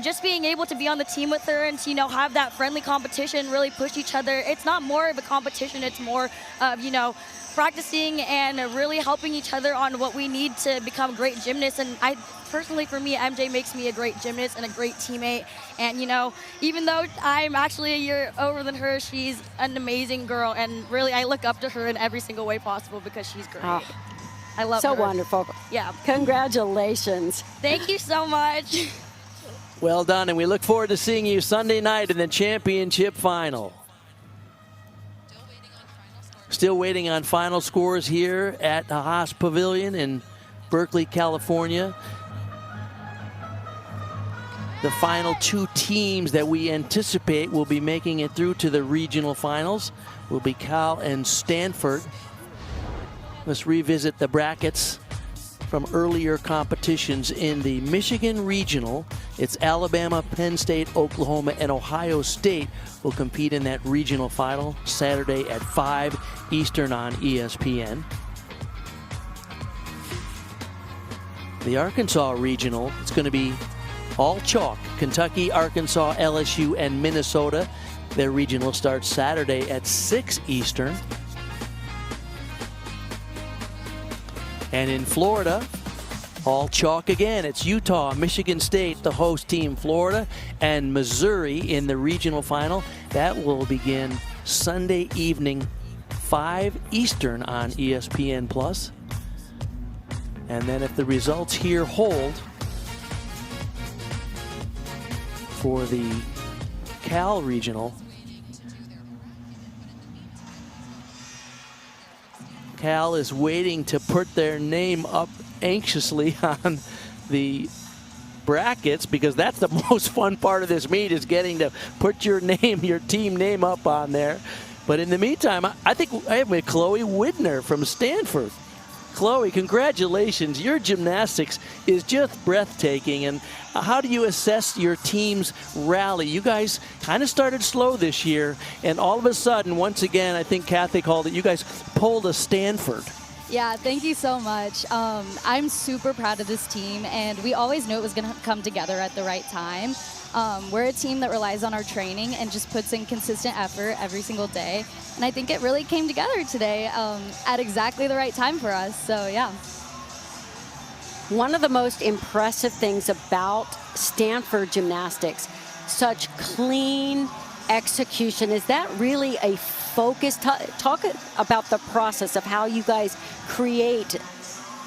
just being able to be on the team with her and to, you know, have that friendly competition, really push each other. It's not more of a competition, it's more of, you know, practicing and really helping each other on what we need to become great gymnasts. And I personally, for me, MJ makes me a great gymnast and a great teammate. And, you know, even though I'm actually a year older than her, she's an amazing girl. And really, I look up to her in every single way possible because she's great. Oh. I love her. So wonderful. Yeah. Congratulations. Thank you so much. Well done, and we look forward to seeing you Sunday night in the championship final. Still waiting on final scores here at the Haas Pavilion in Berkeley, California. the final 2 teams that we anticipate will be making it through to the regional finals will be Cal and Stanford. Let's revisit the brackets from earlier competitions in the Michigan Regional. It's Alabama, Penn State, Oklahoma, and Ohio State will compete in that regional final Saturday at 5 Eastern on ESPN. The Arkansas Regional, it's going to be all chalk. Kentucky, Arkansas, LSU, and Minnesota. Their regional starts Saturday at 6 Eastern. And in Florida, all chalk again. It's Utah, Michigan State, the host team, Florida, and Missouri in the regional final. That will begin Sunday evening, 5 Eastern on ESPN+. And then if the results here hold for the Cal Regional, Cal is waiting to put their name up anxiously on the brackets, because that's the most fun part of this meet, is getting to put your name, your team name up on there. But in the meantime, I think I have with Chloe Widner from Stanford. Chloe, congratulations. Your gymnastics is just breathtaking. And how do you assess your team's rally? You guys kind of started slow this year, and all of a sudden, once again, I think Kathy called it, you guys pulled a Stanford. Yeah, thank you so much. I'm super proud of this team, and we always knew it was going to come together at the right time. We're a team that relies on our training and just puts in consistent effort every single day. And I think it really came together today at exactly the right time for us. So, yeah. One of the most impressive things about Stanford gymnastics, such clean execution. Is that really a focus? Talk about the process of how you guys create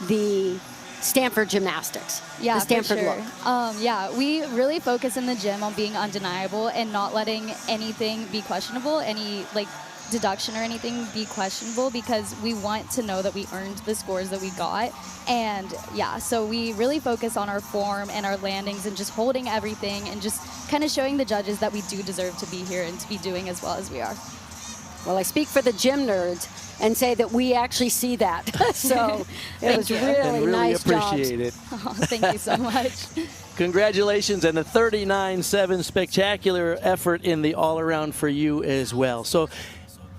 the Stanford gymnastics, yeah, the Stanford for sure. look. Yeah, we really focus in the gym on being undeniable and not letting anything be questionable, any like deduction or anything be questionable, because we want to know that we earned the scores that we got. And yeah, so we really focus on our form and our landings and just holding everything and just kind of showing the judges that we do deserve to be here and to be doing as well as we are. Well, I speak for the gym nerds and say that we actually see that. So it was really nice job. Appreciate it. Oh, thank you so much. Congratulations, and the 39-7 spectacular effort in the all-around for you as well. So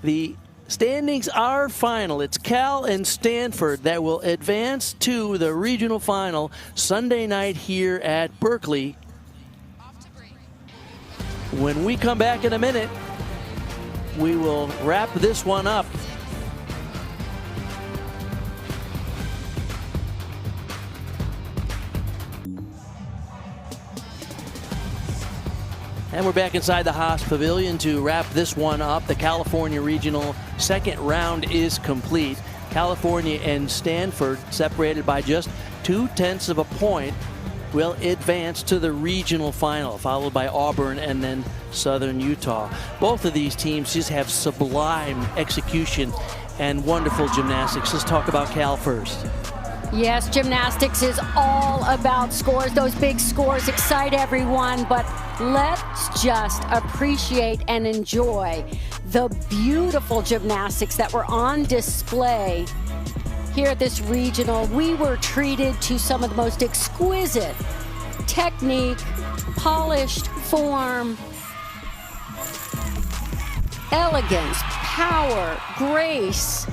the standings are final. It's Cal and Stanford that will advance to the regional final Sunday night here at Berkeley. When we come back in a minute, we will wrap this one up. And we're back inside the Haas Pavilion to wrap this one up. The California Regional second round is complete. California and Stanford, separated by just 0.2 of a point, will advance to the regional final, followed by Auburn and then Southern Utah. Both of these teams just have sublime execution and wonderful gymnastics. Let's talk about Cal first. Yes, gymnastics is all about scores. Those big scores excite everyone, but let's just appreciate and enjoy the beautiful gymnastics that were on display here at this regional. We were treated to some of the most exquisite technique, polished form, elegance, power, grace,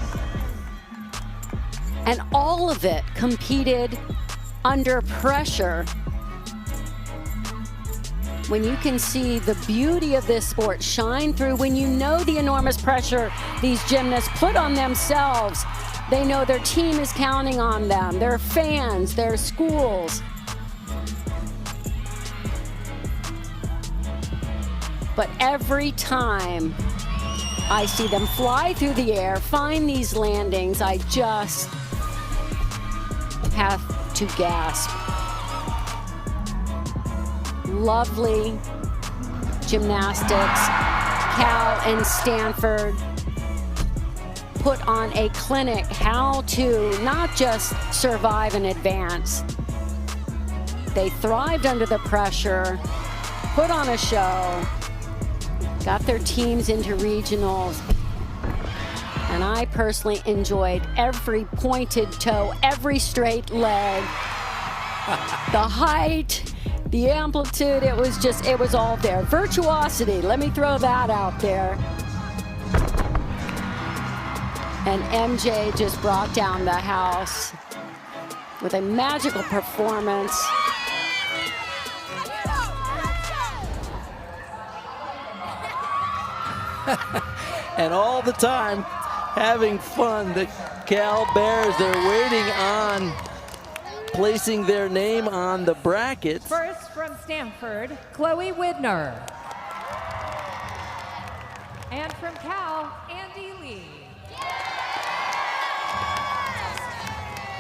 and all of it competed under pressure. When you can see the beauty of this sport shine through, when you know the enormous pressure these gymnasts put on themselves, they know their team is counting on them, their fans, their schools. But every time I see them fly through the air, find these landings, I just have to gasp. Lovely gymnastics. Cal and Stanford put on a clinic how to not just survive and advance, They thrived under the pressure, put on a show, got their teams into regionals. And I personally enjoyed every pointed toe, every straight leg, the height, the amplitude. It was all there. Virtuosity, let me throw that out there. And MJ just brought down the house with a magical performance. And all the time, having fun. The Cal Bears, they're waiting on placing their name on the bracket. First from Stanford, Chloe Widner. And from Cal, Andy Lee.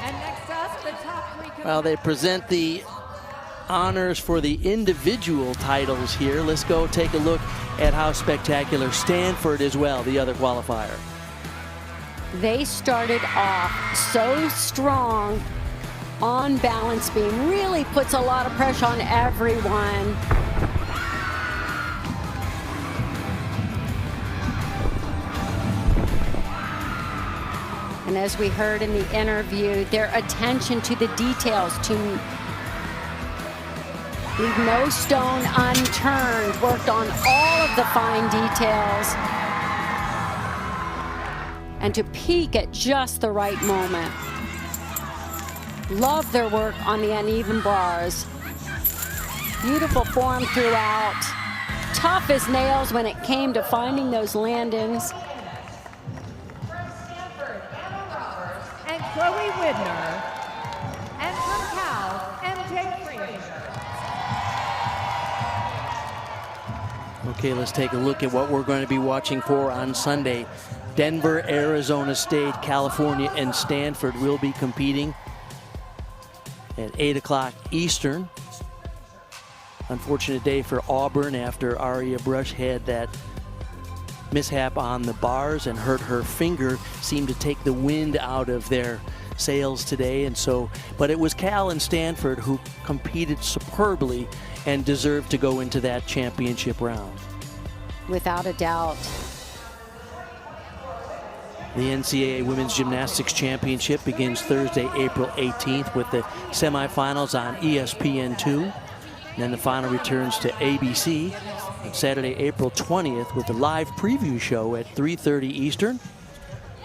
And next up, the top three. Well, they present the honors for the individual titles here. Let's go take a look at how spectacular Stanford as well, the other qualifier. They started off so strong on balance beam, really puts a lot of pressure on everyone. And as we heard in the interview, their attention to the details, to leave no stone unturned, worked on all of the fine details, and to peak at just the right moment. Love their work on the uneven bars. Beautiful form throughout. Tough as nails when it came to finding those landings. And Chloe Widner. And from Cal, MJ Freeman. Okay, let's take a look at what we're going to be watching for on Sunday. Denver, Arizona State, California, and Stanford will be competing at 8 o'clock Eastern. Unfortunate day for Auburn after Aria Brush had that mishap on the bars and hurt her finger. Seemed to take the wind out of their sails today, and so, but it was Cal and Stanford who competed superbly and deserved to go into that championship round. Without a doubt. The NCAA Women's Gymnastics Championship begins Thursday, April 18th with the semifinals on ESPN2. And then the final returns to ABC on Saturday, April 20th with the live preview show at 3:30 Eastern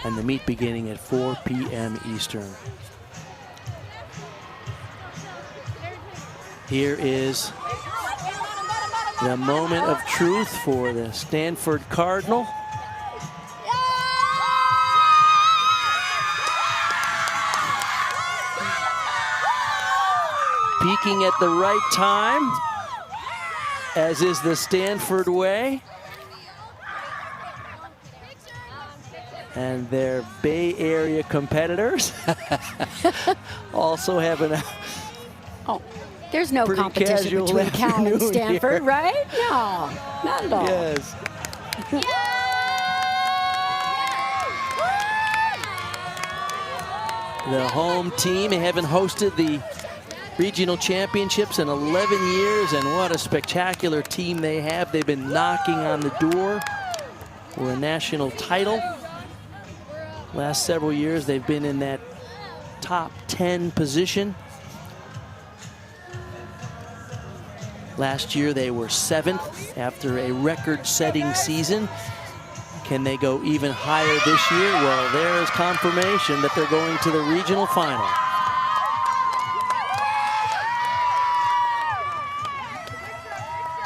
and the meet beginning at 4 p.m. Eastern. Here is the moment of truth for the Stanford Cardinal. Peaking at the right time, as is the Stanford way. And their Bay Area competitors also having a there's no competition between Cal and Stanford, here. right? No, not at all. Yes. The home team haven't hosted the regional championships in 11 years, and what a spectacular team they have. They've been knocking on the door for a national title. Last several years, they've been in that top 10 position. Last year, they were 7th after a record-setting season. Can they go even higher this year? Well, there's confirmation that they're going to the regional final.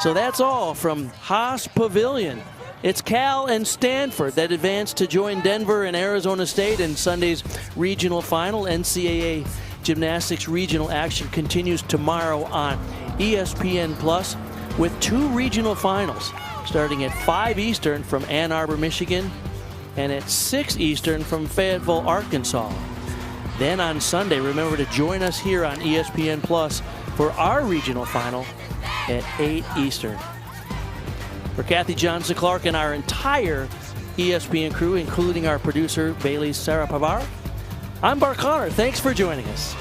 So that's all from Haas Pavilion. It's Cal and Stanford that advance to join Denver and Arizona State in Sunday's regional final. NCAA Gymnastics regional action continues tomorrow on ESPN Plus with 2 regional finals starting at 5 Eastern from Ann Arbor, Michigan, and at 6 Eastern from Fayetteville, Arkansas. Then on Sunday, remember to join us here on ESPN Plus for our regional final at 8 Eastern. For Kathy Johnson-Clark and our entire ESPN crew, including our producer, Bailey Sarapavar, I'm Bart Connor. Thanks for joining us.